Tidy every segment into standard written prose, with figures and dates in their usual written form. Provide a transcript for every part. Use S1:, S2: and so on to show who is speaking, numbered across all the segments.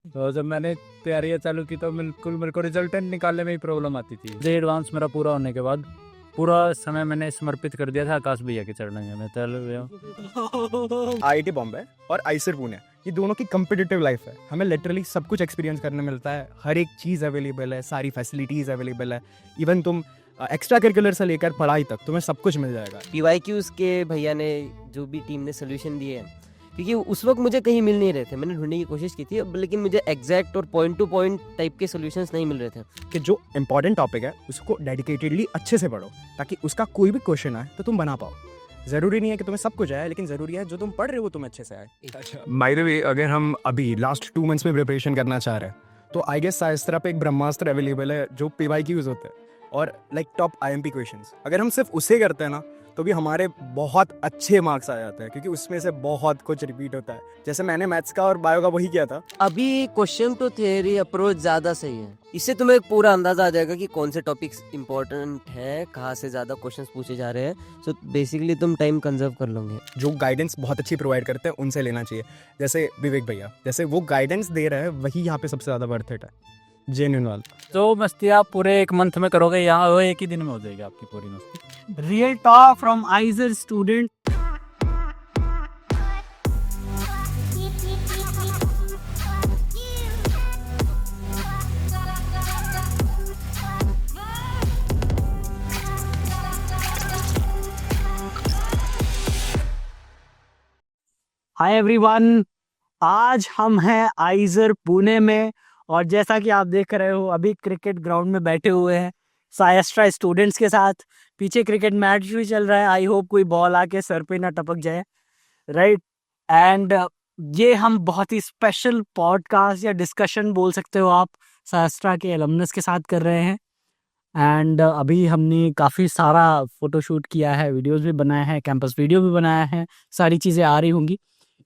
S1: तो जब मैंने तैयारियां चालू की तो बिल्कुल मेरे को रिजल्टेंट निकालने में ही प्रॉब्लम आती थी। जे एडवांस मेरा पूरा होने के बाद पूरा समय मैंने समर्पित कर दिया था आकाश भैया के चरणों में।
S2: आईआईटी बॉम्बे और आईसर पुणे, ये दोनों की कम्पिटिटिव लाइफ है। हमें लिटरली सब कुछ एक्सपीरियंस करने मिलता है, हर एक चीज़ अवेलेबल है, सारी फैसिलिटीज़ अवेलेबल है। इवन तुम एक्स्ट्रा करिकुलर से लेकर पढ़ाई तक तुम्हें सब कुछ मिल जाएगा।
S3: PYQs के भैया ने जो भी टीम ने सोल्यूशन दिए हैं, क्योंकि उस वक्त मुझे कहीं मिल नहीं रहे थे, मैंने ढूंढने की कोशिश की थी अब, लेकिन मुझे एग्जैक्ट और पॉइंट टू पॉइंट टाइप के सोल्यूशंस नहीं मिल रहे थे।
S2: कि जो इंपॉर्टेंट टॉपिक है उसको डेडिकेटेडली अच्छे से पढ़ो, ताकि उसका कोई भी क्वेश्चन आए तो तुम बना पाओ। ज़रूरी नहीं है कि तुम्हें सब कुछ आए, लेकिन ज़रूरी है जो तुम पढ़ रहे हो तुम अच्छे से आए। बाय द वे, अगर हम अभी लास्ट 2 मंथ्स में प्रिपरेशन करना चाह रहे हैं तो आई गेस शास्त्रा पे एक ब्रह्मास्त्र अवेलेबल है जो PYQs होते हैं और लाइक टॉप IMP क्वेश्चंस। अगर हम सिर्फ उसे करते हैं ना तो भी हमारे बहुत अच्छे मार्क्स आ जाते हैं, क्योंकि उसमें से बहुत कुछ रिपीट होता है। जैसे मैंने मैथ्स का और बायो का वही किया था।
S3: अभी क्वेश्चन टू थियरी अप्रोच ज़्यादा सही है, इससे तुम्हें एक पूरा अंदाजा आ जाएगा कि कौन से टॉपिक्स इंपॉर्टेंट है, कहाँ से ज़्यादा क्वेश्चंस पूछे जा रहे हैं। सो बेसिकली तुम टाइम कंजर्व कर लोगे।
S2: जो गाइडेंस बहुत अच्छी प्रोवाइड करते हैं उनसे लेना चाहिए, जैसे विवेक भैया, जैसे वो गाइडेंस दे रहे हैं वही यहाँ पे सबसे ज़्यादा वर्थ इट है, जेन्युइन वाला।
S1: जो मस्ती आप पूरे 1 मंथ में करोगे यहाँ वो 1 ही दिन में हो जाएगी आपकी पूरी मस्ती।
S4: Real talk from Iser student. Hi everyone, आज हम हैं आइजर पुणे में और जैसा कि आप देख रहे हो अभी क्रिकेट ग्राउंड में बैठे हुए हैं सायस्ट्रा स्टूडेंट्स के साथ। पीछे क्रिकेट मैच भी चल रहा है, आई होप कोई बॉल आके सर पे ना टपक जाए, राइट। एंड ये हम बहुत ही स्पेशल पॉडकास्ट या डिस्कशन बोल सकते हो आप सायस्ट्रा के एलुमनस के साथ कर रहे हैं। एंड अभी हमने काफ़ी सारा फोटोशूट किया है, वीडियोस भी बनाया है, कैंपस वीडियो भी बनाया है, सारी चीज़ें आ रही होंगी।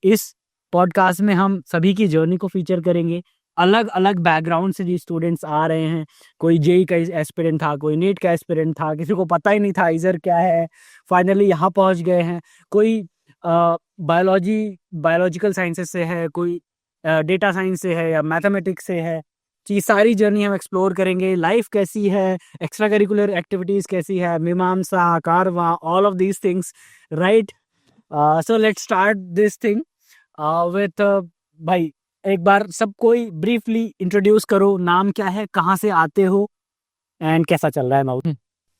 S4: इस पॉडकास्ट में हम सभी की जर्नी को फीचर करेंगे। अलग अलग बैकग्राउंड से जी स्टूडेंट्स आ रहे हैं, कोई जेई का एस्पिरेंट था, कोई नीट का एस्पिरेंट था, किसी को पता ही नहीं था आइजर क्या है, फाइनली यहाँ पहुँच गए हैं। कोई बायोलॉजिकल साइंसेस से है, कोई डेटा साइंस से है या मैथमेटिक्स से है। चीज़ सारी जर्नी हम एक्सप्लोर करेंगे। लाइफ कैसी है, एक्स्ट्रा करिकुलर एक्टिविटीज़ कैसी है, मीमांसा, कारवां, all of these things, right. So let's start this thing with भाई, एक बार सब कोई ब्रीफली इंट्रोड्यूस करो, नाम क्या है, कहाँ से आते हो एंड कैसा चल रहा है माउथ।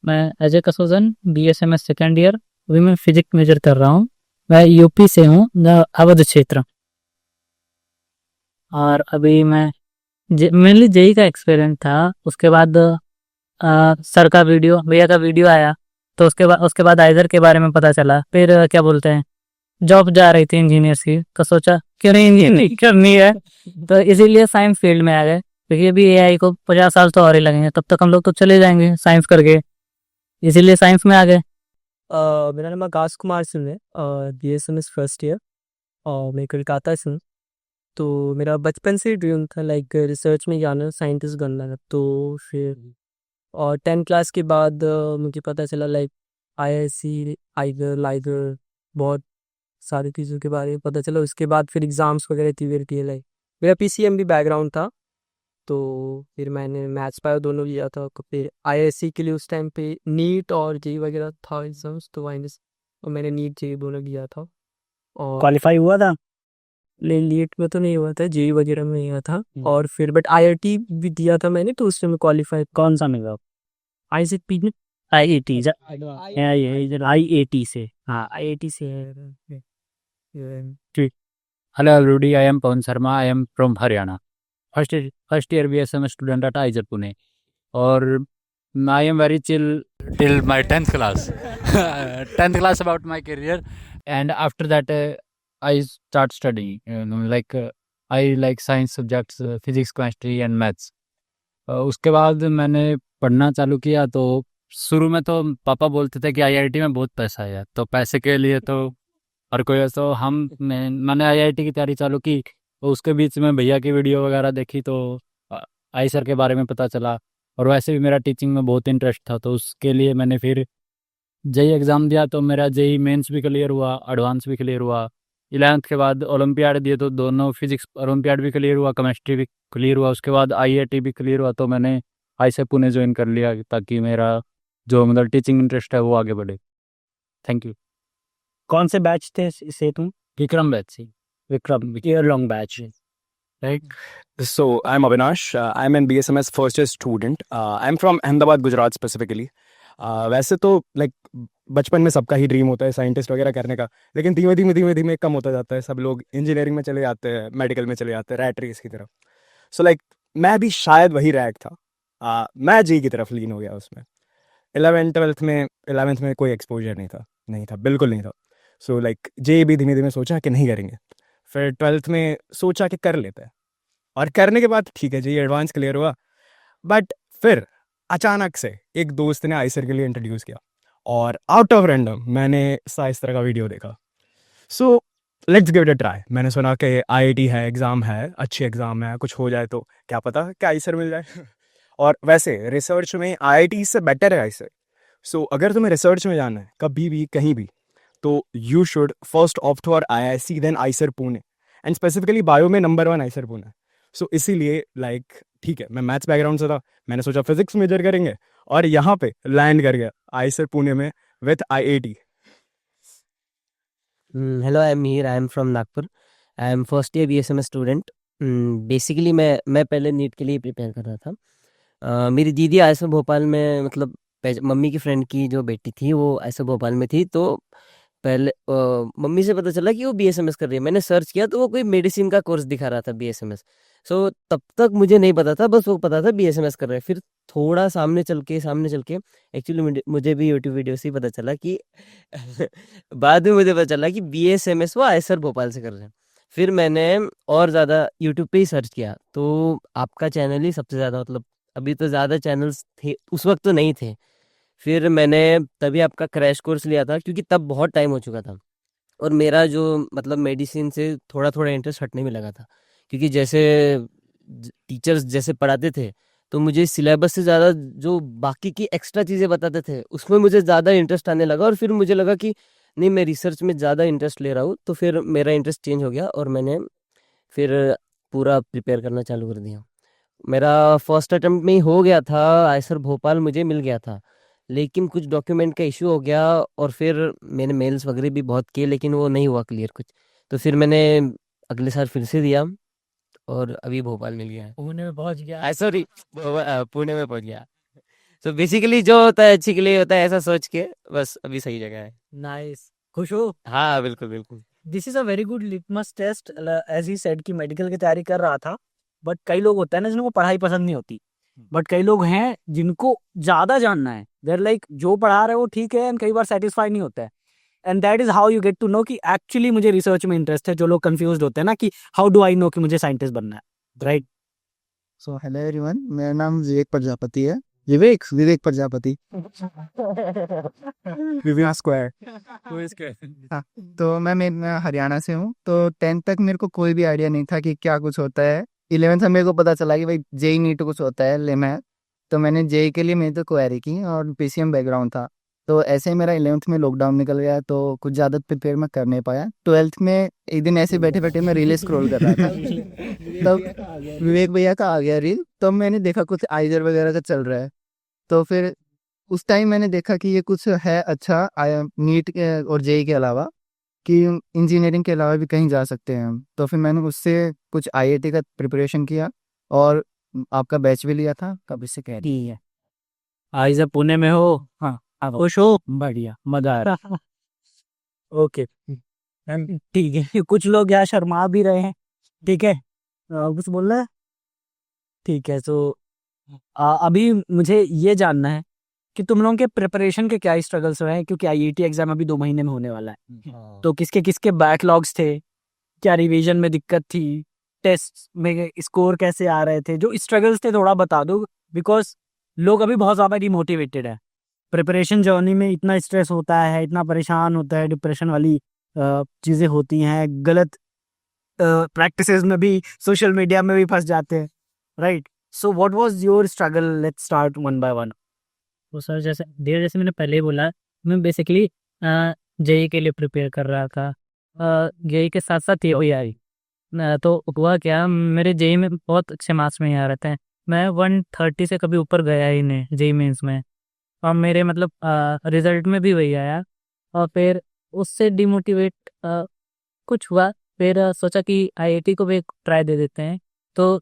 S5: मैं अजय कसोजन, BSMS सेकेंड ईयर, अभी मैं फिजिक्स मेजर कर रहा हूँ। मैं यूपी से हूँ, अवध क्षेत्र। और अभी मैं मेनली जेई का एक्सपीरियंस था, उसके बाद सर का वीडियो, भैया का वीडियो आया, तो उसके बाद आइजर के बारे में पता चला। फिर क्या बोलते हैं, जॉब जा रही थी इंजीनियर्स की, तो सोचा क्यों नहीं इंजीनियरिंग करनी है, तो इसीलिए साइंस फील्ड में आ गए। क्योंकि अभी AI को 50 साल तो और ही लगेंगे, तब तक हम लोग तो चले जाएंगे साइंस करके, इसीलिए साइंस में आ गए।
S6: मेरा नाम आकाश कुमार सिंह है, BSMS फर्स्ट ईयर, और मैं कोलकाता से हूँ। तो मेरा बचपन से ड्रीम था लाइक रिसर्च में जाना, साइंटिस्ट बनना है। तो फिर और 10th क्लास के बाद मुझे पता चला लाइक IISc, आइजर, बहुत सारी चीज़ों के बारे में पता चला। उसके बाद फिर एग्ज़ाम्स वगैरह क्लियर किए। लाइक मेरा PCM बैकग्राउंड था, तो फिर मैंने मैथ्स बायो दोनों लिया था। फिर IISc के लिए उस टाइम पे नीट और जेई वगैरह था एग्जाम्स, तो और मैंने नीट जेई दोनों लिया था। और
S4: क्वालिफाई हुआ था?
S6: नीट में तो नहीं हुआ था, जेई वगैरह में हुआ था। और फिर बट IIT भी दिया था मैंने, तो उसमें क्वालिफाई।
S4: कौन सा मिला?
S6: IIT में
S4: IIT IIT से, हाँ
S6: IIT से है।
S1: Hello everybody, I am Pawan Sharma. I am from Haryana. First year BSMS student at Aizer Pune. और I am very chill till my 10th class. 10th class about my career, and after that I start studying. I like science subjects, physics, chemistry and maths. उसके बाद मैंने पढ़ना चालू किया। तो शुरू में तो पापा बोलते थे कि IIT में बहुत पैसा है, तो पैसे के लिए तो हर कोई ऐसा। मैंने IIT की तैयारी चालू की, तो उसके बीच में भैया की वीडियो वगैरह देखी, तो आइसर के बारे में पता चला। और वैसे भी मेरा टीचिंग में बहुत इंटरेस्ट था, तो उसके लिए मैंने फिर जेई एग्ज़ाम दिया। तो मेरा जेई मेंस भी क्लियर हुआ, एडवांस भी क्लियर हुआ। 11th के बाद ओलंपियाड दिए, तो दोनों फिजिक्स ओलंपियाड भी क्लियर हुआ, केमिस्ट्री भी क्लियर हुआ। उसके बाद आईआईटी भी क्लियर हुआ, तो मैंने आईएसएफ पुणे ज्वाइन कर लिया ताकि मेरा जो मतलब टीचिंग इंटरेस्ट है वो आगे बढ़े। Thank you.
S4: कौन से बैच थे से तुम?
S1: विक्रम बैच से।
S4: Vikram year long batch, right?
S2: So I'm Avinash. I'm an BSMS first year student. I'm from Ahmedabad, Gujarat specifically. वैसे तो लाइक बचपन में सबका ही ड्रीम होता है साइंटिस्ट वगैरह करने का, लेकिन धीमे धीमे धीमे धीमे कम होता जाता है। सब लोग इंजीनियरिंग में चले जाते हैं, मेडिकल में चले जाते हैं, रैट रेस की तरफ। सो लाइक मैं भी शायद वही रैक था। मैं जी की तरफ लीन हो गया उसमें। 11th में कोई एक्सपोजर नहीं था, बिल्कुल नहीं था। सो लाइक जे भी धीमे धीमे सोचा कि नहीं करेंगे। फिर 12th में सोचा कि कर लेते हैं, और करने के बाद ठीक है जी एडवांस क्लियर हुआ। बट फिर अचानक से एक दोस्त ने आईसर के लिए इंट्रोड्यूस किया, और आउट ऑफ रैंडम मैंने इस तरह का वीडियो देखा। So let's give it a try. मैंने सुना कि आईआईटी है, एग्ज़ाम है, अच्छी एग्ज़ाम है, कुछ हो जाए तो क्या पता कि आईसर मिल जाए। और वैसे रिसर्च में आईआईटी से बेटर है आईसर। सो अगर तुम्हें रिसर्च में जाना है कभी भी कहीं भी, तो you should first opt for IISc then IISER Pune, and specifically bio में नंबर 1 आईसर पुणे। सो इसीलिए लाइक ठीक है, मैं मैथ्स बैकग्राउंड से था, मैंने सोचा फिजिक्स मेजर करेंगे, और यहाँ पे लैंड कर गया आईसर पुणे में with IIT.
S3: Hello, I am Mir, I am from Nagpur. I am first year BSMS student. Basically मैं पहले नीट के लिए प्रिपेयर कर रहा था। मेरी दीदी आईएसएफ भोपाल में, मतलब मम्मी की फ्रेंड की जो बेटी थी वो आईएसएफ भोपाल में थी, तो पहले मम्मी से पता चला कि वो बीएसएमएस कर रही है। मैंने सर्च किया तो वो कोई मेडिसिन का कोर्स दिखा रहा था बीएसएमएस। सो तब तक मुझे नहीं पता था, बस वो पता था बीएसएमएस कर रहे हैं। फिर थोड़ा सामने चल के एक्चुअली मुझे भी यूट्यूब वीडियो से ही पता चला कि बाद में मुझे पता चला कि बीएसएमएस वो आईएसआर भोपाल से कर रहे हैं। फिर मैंने और ज़्यादा यूट्यूब पे ही सर्च किया, तो आपका चैनल ही सबसे ज़्यादा, मतलब अभी तो ज़्यादा चैनल्स थे उस वक्त तो नहीं थे। फिर मैंने तभी आपका क्रैश कोर्स लिया था, क्योंकि तब बहुत टाइम हो चुका था, और मेरा जो मतलब मेडिसिन से थोड़ा थोड़ा इंटरेस्ट हटने में लगा था, क्योंकि जैसे टीचर्स जैसे पढ़ाते थे तो मुझे सिलेबस से ज़्यादा जो बाकी की एक्स्ट्रा चीज़ें बताते थे उसमें मुझे ज़्यादा इंटरेस्ट आने लगा। और फिर मुझे लगा कि नहीं, मैं रिसर्च में ज़्यादा इंटरेस्ट ले रहा हूँ, तो फिर मेरा इंटरेस्ट चेंज हो गया और मैंने फिर पूरा प्रिपेयर करना चालू कर दिया। मेरा फर्स्ट अटेम्प्ट में ही हो गया था, आईसर भोपाल मुझे मिल गया था, लेकिन कुछ डॉक्यूमेंट का इशू हो गया, और फिर मैंने मेल्स वगैरह भी बहुत किए, लेकिन वो नहीं हुआ क्लियर कुछ। तो फिर मैंने अगले साल फिर से दिया, और अभी भोपाल मिल गया है।
S5: पुणे में पहुंच गया।
S3: सॉरी, पुणे में पहुंच गया। तो बेसिकली जो होता है अच्छी के लिए होता है, ऐसा सोच के बस अभी सही जगह है।
S5: नाइस, खुश हो?
S3: हाँ बिल्कुल बिल्कुल।
S4: This is a very good litmus test. As he said कि मेडिकल की तैयारी कर रहा था, बट कई लोग होता है ना जिनको पढ़ाई पसंद नहीं होती, बट कई लोग हैं जिनको ज्यादा जानना है। देर लाइक जो पढ़ा रहे हो ठीक है, एंड कई बार सेटिस्फाई नहीं होता है, and that is how you get to know कि एक्चुअली मुझे रिसर्च में इंटरेस्ट है। जो लोग कंफ्यूज होते हैं ना कि हाउ डू आई नो कि मुझे साइंटिस्ट बनना है, राइट?
S7: सो हेलो एवरीवन, मेरा नाम विवेक प्रजापति।
S2: विविया स्क्वायर।
S7: हाँ, तो मैं हरियाणा से हूँ। तो 10th तक मेरे को कोई भी आइडिया नहीं था कि क्या कुछ होता है। 11th में मेरे को पता चला कि भाई जेई नीट कुछ होता है ले मैं, तो मैंने जेई के लिए मेरी तो क्वेरी की, और पीसीएम बैकग्राउंड था। तो ऐसे ही मेरा 11th में लॉकडाउन निकल गया, तो कुछ ज़्यादा प्रिपेयर मैं कर नहीं पाया। 12th में एक दिन ऐसे बैठे बैठे मैं रील स्क्रॉल कर रहा था, तब विवेक भैया का आ गया रील, तब मैंने देखा कुछ आइजर वगैरह का चल रहा है। तो फिर उस टाइम मैंने देखा कि ये कुछ है अच्छा, नीट और जेई के अलावा, कि इंजीनियरिंग के अलावा भी कहीं जा सकते हैं हम। तो फिर मैंने उससे कुछ आईआईटी का प्रिपरेशन किया, और आपका बैच भी लिया था। कब इससे कह रही है
S4: आईजर पुणे में हो? हाँ, खुश हो?
S5: बढ़िया, मजा आ रहा।
S4: ओके, ठीक है। कुछ लोग यहाँ शर्मा भी रहे हैं, ठीक है? कुछ बोल रहे हैं? ठीक है। तो अभी मुझे ये जानना है कि तुम लोगों के प्रिपरेशन के क्या स्ट्रगल्स रहे हैं, क्योंकि आईआईटी एग्जाम अभी 2 महीने में होने वाला है। तो किसके किसके बैकलॉग्स थे, क्या रिवीजन में दिक्कत थी, टेस्ट में स्कोर कैसे आ रहे थे, जो स्ट्रगल्स थे थोड़ा बता दो, बिकॉज लोग अभी बहुत ज़्यादा डिमोटिवेटेड है। प्रिपरेशन जर्नी में इतना स्ट्रेस होता है, इतना परेशान होता है, डिप्रेशन वाली चीज़ें होती हैं, गलत प्रैक्टिसेस में भी, सोशल मीडिया में भी फंस जाते हैं, right? So what was your struggle? Let's start one by one.
S5: तो सर, जैसे मैंने पहले ही बोला, मैं बेसिकली जेई के लिए प्रिपेयर कर रहा था। जेई के साथ साथ ये आई तो हुआ क्या, मेरे जेई में बहुत अच्छे मार्क्स में आ रहे थे। मैं 130 से कभी ऊपर गया ही नहीं जेई मेंस में, और मेरे मतलब रिजल्ट में भी वही आया। और फिर उससे डिमोटिवेट कुछ हुआ, फिर सोचा कि आईआईटी को भी एक ट्राई दे देते हैं। तो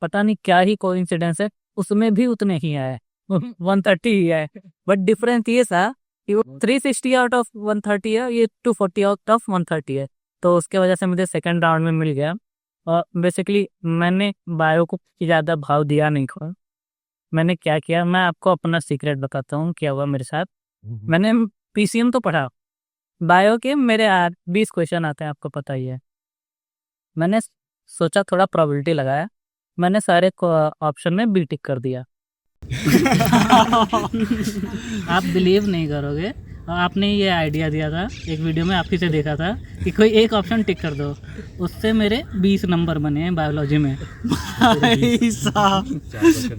S5: पता नहीं क्या ही कोइंसिडेंस है, उसमें भी उतने ही आए 130 ही आए। बट डिफरेंस ये था कि वो 360 आउट ऑफ 130 है, ये 240 आउट ऑफ 130 है। तो उसके वजह से मुझे सेकंड राउंड में मिल गया। और बेसिकली मैंने बायो को ज़्यादा भाव दिया नहीं था। मैंने क्या किया, मैं आपको अपना सीक्रेट बताता हूँ क्या हुआ मेरे साथ। मैंने पीसीएम तो पढ़ा, बायो के मेरे 20 क्वेश्चन आते हैं, आपको पता ही है। मैंने सोचा थोड़ा प्रोबेबिलिटी लगाया, मैंने सारे ऑप्शन में बी टिक कर दिया। आप बिलीव नहीं करोगे, आपने ये आइडिया दिया था एक वीडियो में, आप ही से देखा था कि कोई एक ऑप्शन टिक कर दो, उससे मेरे 20 नंबर बने हैं बायोलॉजी में।
S4: भाई साहब,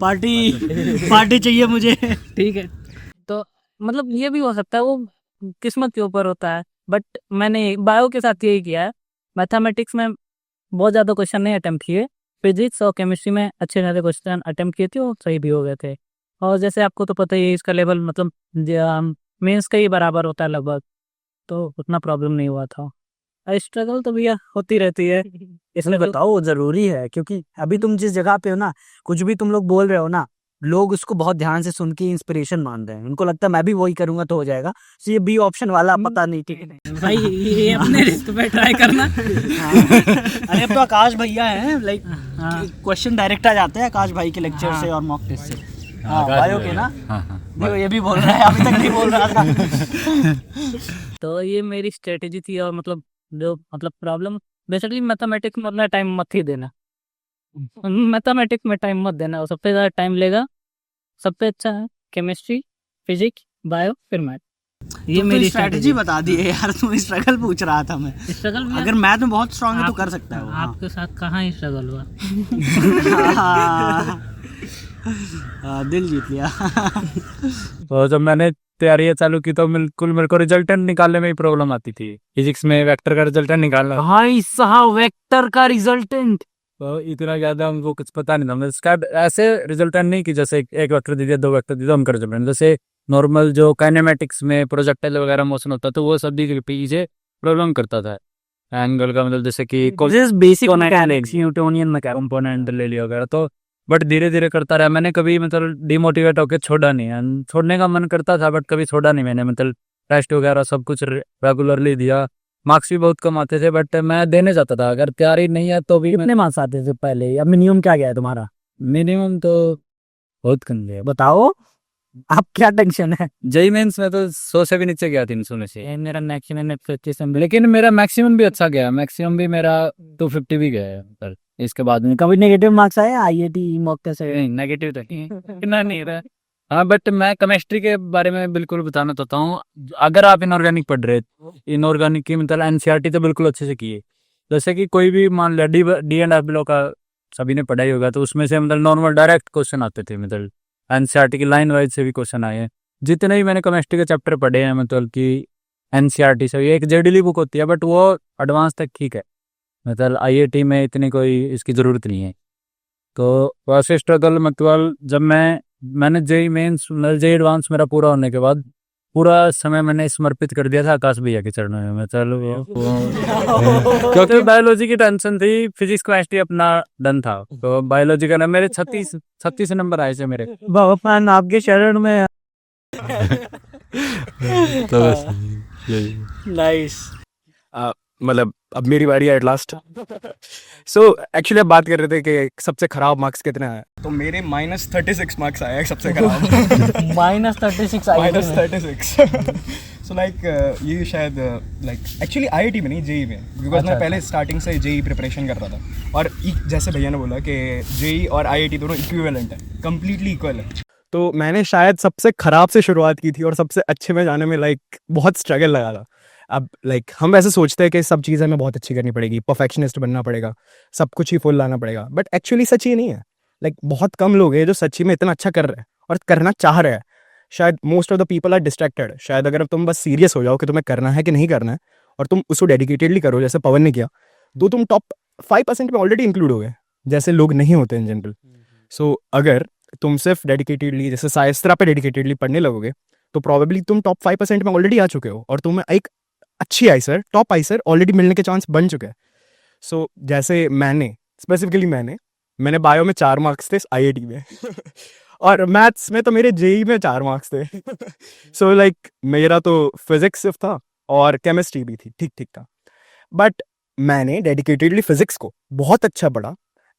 S4: पार्टी चाहिए मुझे।
S5: ठीक है, तो मतलब ये भी हो सकता है, वो किस्मत के ऊपर होता है। बट मैंने बायो के साथ यही किया है। मैथमेटिक्स में बहुत ज़्यादा क्वेश्चन नहीं अटेम्प्ट किए, फिजिक्स और केमिस्ट्री में अच्छे खासे क्वेश्चन अटेम्प्ट किए थे, वो सही भी हो गए थे। और जैसे आपको तो पता ही है, इसका लेवल मतलब मेंस का ही बराबर होता है लगभग, तो उतना प्रॉब्लम नहीं हुआ था। स्ट्रगल तो भैया होती रहती है।
S4: इसमें बताओ, वो जरूरी है, क्योंकि अभी तुम जिस जगह पे हो ना, कुछ भी तुम लोग बोल रहे हो ना, लोग उसको बहुत ध्यान से सुन के इंस्पिरेशन मान रहे हैं। उनको लगता है मैं भी वही करूंगा तो हो जाएगा। तो ये बी ऑप्शन वाला पता नहीं, ठीक है
S5: भाई ये अपने रिस्क पे ट्राई करना।
S4: अरे अब तो आकाश भैया हैं, लाइक
S5: हाँ।
S4: क्वेश्चन डायरेक्ट आ जाते हैं आकाश भाई के लेक्चर से और मॉक टेस्ट से। हाँ, बायो के ना। देखो ये भी बोल रहा है, अभी तक नहीं बोल रहा था।
S5: तो ये मेरी स्ट्रेटेजी थी। और मतलब जो मतलब प्रॉब्लम बेसिकली मैथमेटिक्स में अपना टाइम मत ही देना, मैथमेटिक्स में टाइम मत देना, वो सबसे ज़्यादा टाइम लेगा। सबसे अच्छा है केमिस्ट्री, फिजिक्स, बायो, फिर मैथ। ये मेरी
S4: स्ट्रेटेजी बता दी है यार, तू स्ट्रगल पूछ रहा था मैं।
S5: स्ट्रगल
S4: अगर मैथ में बहुत स्ट्रांग है तो कर सकता है वो।
S5: आपके साथ कहाँ ही स्ट्रगल हुआ।
S4: दिल जीत लिया।
S1: तो जब मैंने तैयारी चालू की तो बिल्कुल मेरे को रिजल्टेंट निकालने में ही प्रॉब्लम आती थी। फिजिक्स में वेक्टर का रिजल्टेंट निकालना,
S4: भाई साहब, वेक्टर का रिजल्टेंट।
S1: तो इतना ज़्यादा हमको कुछ पता नहीं था। मतलब इसका ऐसे रिजल्टेंट नहीं कि जैसे एक वेक्टर दे दिया, 2 वेक्टर दे दिया, हम कर सकते। जैसे नॉर्मल जो काइनेमेटिक्स में प्रोजेक्टाइल वगैरह मोशन होता तो वो सब भी पीछे प्रॉब्लम करता था। एंगल का मतलब जैसे कि
S4: basic mechanics, Newtonian mechanics,
S1: component ले लिया वगैरह। तो बट धीरे धीरे करता रहा। मैंने कभी मतलब डिमोटिवेट होकर छोड़ा नहीं है। छोड़ने का मन करता था बट कभी छोड़ा नहीं मैंने। मतलब टेस्ट वगैरह सब कुछ रेगुलरली दिया। मार्क्स भी बहुत कम आते थे बट मैं देने जाता था। अगर तैयारी नहीं है तो भी
S4: कितने मार्क्स आते थे पहले, या मिनिमम क्या गया है तुम्हारा?
S1: मिनिमम तो बहुत कम गया।
S4: बताओ, आप क्या टेंशन है?
S1: जेई मेंस में तो 100 से भी नीचे गया, 300 में से।
S5: मेरा मैक्सिमम 25
S1: लेकिन मेरा मैक्सिमम भी अच्छा गया। मैक्सिमम भी मेरा 250 भी गया है। मतलब इसके बाद में
S4: कभी नेगेटिव मार्क्स आए आईआईटी मॉक टेस्ट से?
S1: नहीं, नेगेटिव तो नहीं इतना नहीं रहा। हाँ बट मैं केमिस्ट्री के बारे में बिल्कुल बताना चाहता हूँ। अगर आप इनऑर्गेनिक पढ़ रहे, इनऑर्गेनिक की मतलब एनसीईआरटी तो बिल्कुल अच्छे से किए। जैसे कि कोई भी मान लिया डी एंड एफ ब्लॉक का सभी ने पढ़ाई होगा, तो उसमें से मतलब नॉर्मल डायरेक्ट क्वेश्चन आते थे। मतलब एनसीईआरटी की लाइन वाइज से भी क्वेश्चन आए हैं। जितने भी मैंने केमिस्ट्री के चैप्टर पढ़े हैं मतलब कि एनसीईआरटी से, एक जेडीली बुक होती है बट वो एडवांस तक ठीक है। मतलब आईआईटी में इतनी कोई इसकी ज़रूरत नहीं है। तो वैसे स्ट्रगल मतलब जब मैंने जेई मेंस जेई एडवांस मेरा पूरा होने के बाद पूरा समय मैंने समर्पित कर दिया था आकाश भैया के चरणों में। चलो क्योंकि बायोलॉजी की टेंशन थी, फिजिक्स केमिस्ट्री अपना डन था। तो बायोलॉजी का ना मेरे 36 नंबर आए थे मेरे।
S4: भगवान आपके शरण में।
S1: तो बस यही।
S4: नाइस।
S2: मतलब अब मेरी बारी है एट लास्ट। सो एक्चुअली अब बात कर रहे थे कि सबसे खराब मार्क्स कितने आए, तो मेरे -36 मार्क्स आए सबसे खराब।
S4: -36
S2: -36 सो लाइक ये शायद लाइक एक्चुअली आईआईटी में नहीं, जेई में, बिकॉज मैं पहले स्टार्टिंग से जेई प्रिपरेशन कर रहा था। और जैसे भैया ने बोला कि जेई और आईआईटी दोनों इक्विवेलेंट है, कम्प्लीटली इक्वल है। तो मैंने शायद सबसे खराब से शुरुआत की थी और सबसे अच्छे में जाने में लाइक बहुत स्ट्रगल लगा था। अब लाइक हम वैसे सोचते हैं कि सब चीज़ें हमें बहुत अच्छी करनी पड़ेगी, परफेक्शनिस्ट बनना पड़ेगा, सब कुछ ही फुल लाना पड़ेगा, बट एक्चुअली सच ये नहीं है। लाइक बहुत कम लोग हैं जो सच्ची में इतना अच्छा कर रहे हैं और करना चाह रहे हैं। शायद most of the people are distracted. शायद अगर तुम बस सीरियस हो जाओ कि तुम्हें करना है कि नहीं करना है और तुम उसको डेडिकेटेडली करो जैसे पवन ने किया, तो तुम टॉप 5% में ऑलरेडी इंक्लूड हो गए, जैसे लोग नहीं होते इन जनरल। सो अगर तुम सिर्फ डेडिकेटेडली जैसे साइस्त्रा पे डेडिकेटेडली पढ़ने लगोगे तो प्रॉबेबली तुम टॉप 5% में ऑलरेडी आ चुके हो और तुम्हें एक अच्छी आइसर, टॉप आइसर ऑलरेडी मिलने के चांस बन चुके हैं। सो जैसे स्पेसिफिकली मैंने बायो में 4 मार्क्स थे IIT में और मैथ्स में तो मेरे जेई में 4 मार्क्स थे। सो लाइक मेरा तो फिजिक्स सिर्फ था और केमिस्ट्री भी थी, ठीक ठीक था। बट मैंने डेडिकेटेडली फिजिक्स को बहुत अच्छा पढ़ा,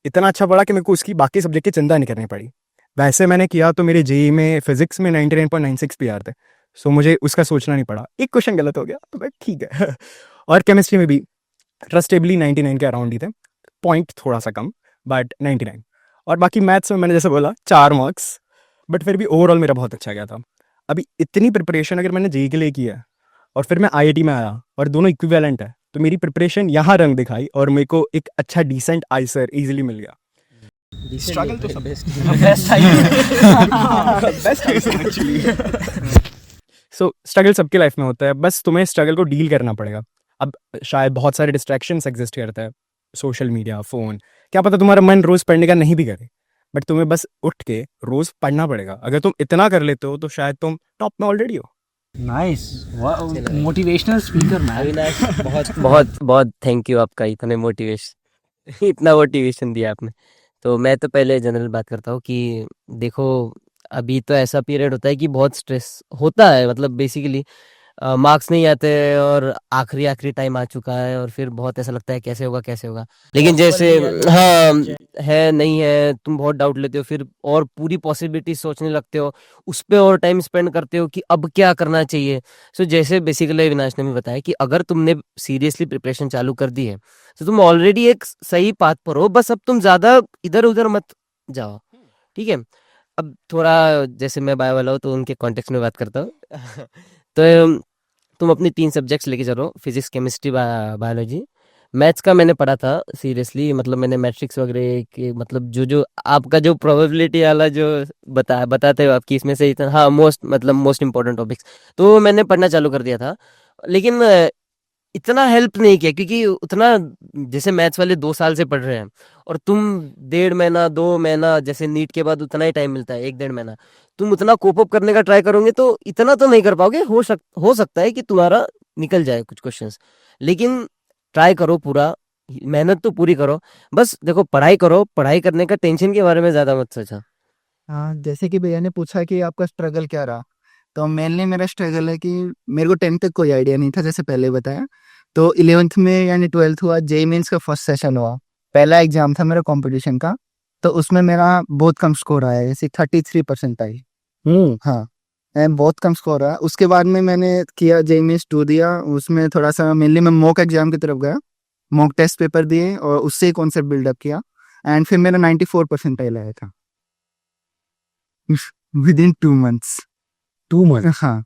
S2: इतना अच्छा पढ़ा कि मेरे को उसकी बाकी सब्जेक्ट की चिंता नहीं करनी पड़ी। वैसे मैंने किया तो मेरे जेई में फिजिक्स में 99.96 PR थे, सो मुझे उसका सोचना नहीं पड़ा। एक क्वेश्चन गलत हो गया तो भाई ठीक है। और केमिस्ट्री में भी ट्रस्टेबली 99 के अराउंड ही थे, पॉइंट थोड़ा सा कम बट 99। और बाकी मैथ्स में मैंने जैसे बोला 4 मार्क्स, बट फिर भी ओवरऑल मेरा बहुत अच्छा गया था। अभी इतनी प्रिपरेशन अगर मैंने जेई के लिए की है और फिर मैं IIT में आया और दोनों इक्विवेलेंट है, तो मेरी प्रिपरेशन यहाँ रंग दिखाई और मेरे को एक अच्छा डिसेंट आइसर इजीली मिल गया। स्ट्रगल तो सब बेस्ट एक्चुअली। सो स्ट्रगल सबके लाइफ में होता है, बस तुम्हें स्ट्रगल को डील करना पड़ेगा। अब शायद बहुत सारे डिस्ट्रैक्शंस एग्जिस्ट करता है, सोशल मीडिया, फ़ोन, क्या पता तुम्हारा मन रोज़ पढ़ने का नहीं भी करे, बट तुम्हें बस उठ के रोज़ पढ़ना पड़ेगा। अगर तुम इतना कर लेते हो तो शायद तुम टॉप में ऑलरेडी हो।
S4: Nice, motivational speaker man.
S3: Avinash, बहुत बहुत बहुत थैंक यू आपका, इतना मोटिवेशन दिया आपने। तो मैं तो पहले जनरल बात करता हूँ कि देखो, अभी तो ऐसा पीरियड होता है कि बहुत स्ट्रेस होता है, मतलब बेसिकली मार्क्स नहीं आते और आखिरी टाइम आ चुका है और फिर बहुत ऐसा लगता है कैसे होगा। लेकिन जैसे है नहीं है, तुम बहुत डाउट लेते हो, फिर और पूरी पॉसिबिलिटी सोचने लगते हो, उस पे और टाइम स्पेंड करते हो कि अब क्या करना चाहिए। सो जैसे बेसिकली अविनाश ने भी बताया कि अगर तुमने सीरियसली प्रिपरेशन चालू कर दी है तो तुम ऑलरेडी एक सही पाथ पर हो, बस अब तुम ज्यादा इधर उधर मत जाओ, ठीक है। अब थोड़ा जैसे मैं बायो वाला हूँ तो उनके कॉन्टेक्स्ट में बात करता हूँ। तो तुम अपनी 3 सब्जेक्ट्स लेके चलो, फिजिक्स, केमिस्ट्री, बायोलॉजी। मैथ्स का मैंने पढ़ा था सीरियसली, मतलब मैंने मैट्रिक्स वगैरह के, मतलब जो आपका जो प्रोबेबिलिटी वाला जो बताते हो आपकी इसमें से इतना, हाँ, मोस्ट इंपॉर्टेंट टॉपिक्स तो मैंने पढ़ना चालू कर दिया था। लेकिन इतना हेल्प नहीं किया, क्योंकि उतना जैसे मैथ्स वाले 2 साल से पढ़ रहे हैं और तुम 1.5 महीना 2 महीना, जैसे नीट के बाद उतना ही टाइम मिलता है 1-1.5 महीना, तुम उतना कोप अप करने का ट्राई करोगे तो इतना तो नहीं कर पाओगे। हो सकता है कि तुम्हारा निकल जाए कुछ क्वेश्चंस, लेकिन ट्राई करो, पूरा मेहनत तो पूरी करो। बस देखो, पढ़ाई करो, पढ़ाई करने का टेंशन के बारे में ज्यादा मत सोचो।
S7: हाँ, जैसे कि भैया ने पूछा कि आपका स्ट्रगल क्या रहा, तो मेनली मेरा स्ट्रगल है कि मेरे को 10th तक कोई आइडिया नहीं था, जैसे पहले बताया। तो 11th में यानी 12th हुआ, जेई मेंस का फर्स्ट सेशन हुआ, पहला एग्जाम था मेरा कंपटीशन का, तो उसमें मेरा बहुत कम स्कोर आया, जैसे 33% आई। हाँ, बहुत कम स्कोर आया। उसके बाद में मैंने किया जेई मेंस 2 दिया, उसमें थोड़ा सा मेनली मैं मॉक एग्जाम की तरफ गया, मॉक टेस्ट पेपर दिए और उससे कॉन्सेप्ट बिल्डअप किया, एंड फिर मेरा 94% आया था विदिन 2 मंथ्स।
S2: 2 मंथ?
S7: हाँ,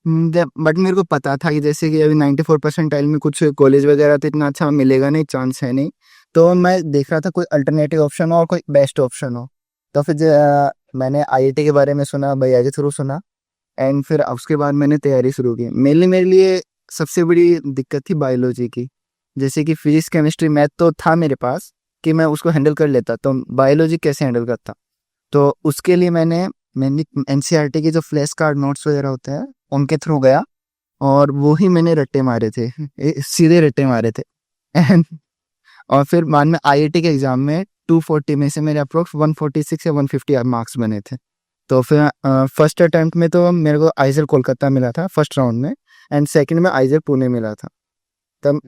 S7: बट मेरे को पता था कि जैसे कि अभी 94% में कुछ कॉलेज वगैरह तो इतना अच्छा मिलेगा नहीं, चांस है नहीं, तो मैं देख रहा था कोई अल्टरनेटिव ऑप्शन हो और कोई बेस्ट ऑप्शन हो। तो फिर मैंने IIT के बारे में सुना, भैया के थ्रू सुना, एंड फिर उसके बाद मैंने तैयारी शुरू की। मेनली मेरे लिए सबसे बड़ी दिक्कत थी बायोलॉजी की, जैसे कि फिजिक्स, केमिस्ट्री, मैथ तो था मेरे पास कि मैं उसको हैंडल कर लेता, तो बायोलॉजी कैसे हैंडल करता। तो उसके लिए मैंने NCERT के जो फ्लैश कार्ड नोट्स वगैरह होते हैं उनके थ्रू गया और वो ही मैंने रट्टे मारे थे, सीधे रट्टे मारे थे। एंड और फिर बाद में IIT के एग्जाम में 240 में से मेरे अप्रोक्स 146 या 150 मार्क्स बने थे। तो फिर फर्स्ट अटेम्प्ट में तो मेरे को आइजर कोलकाता मिला था फर्स्ट राउंड में, एंड सेकंड में आइजर पुणे मिला था। तब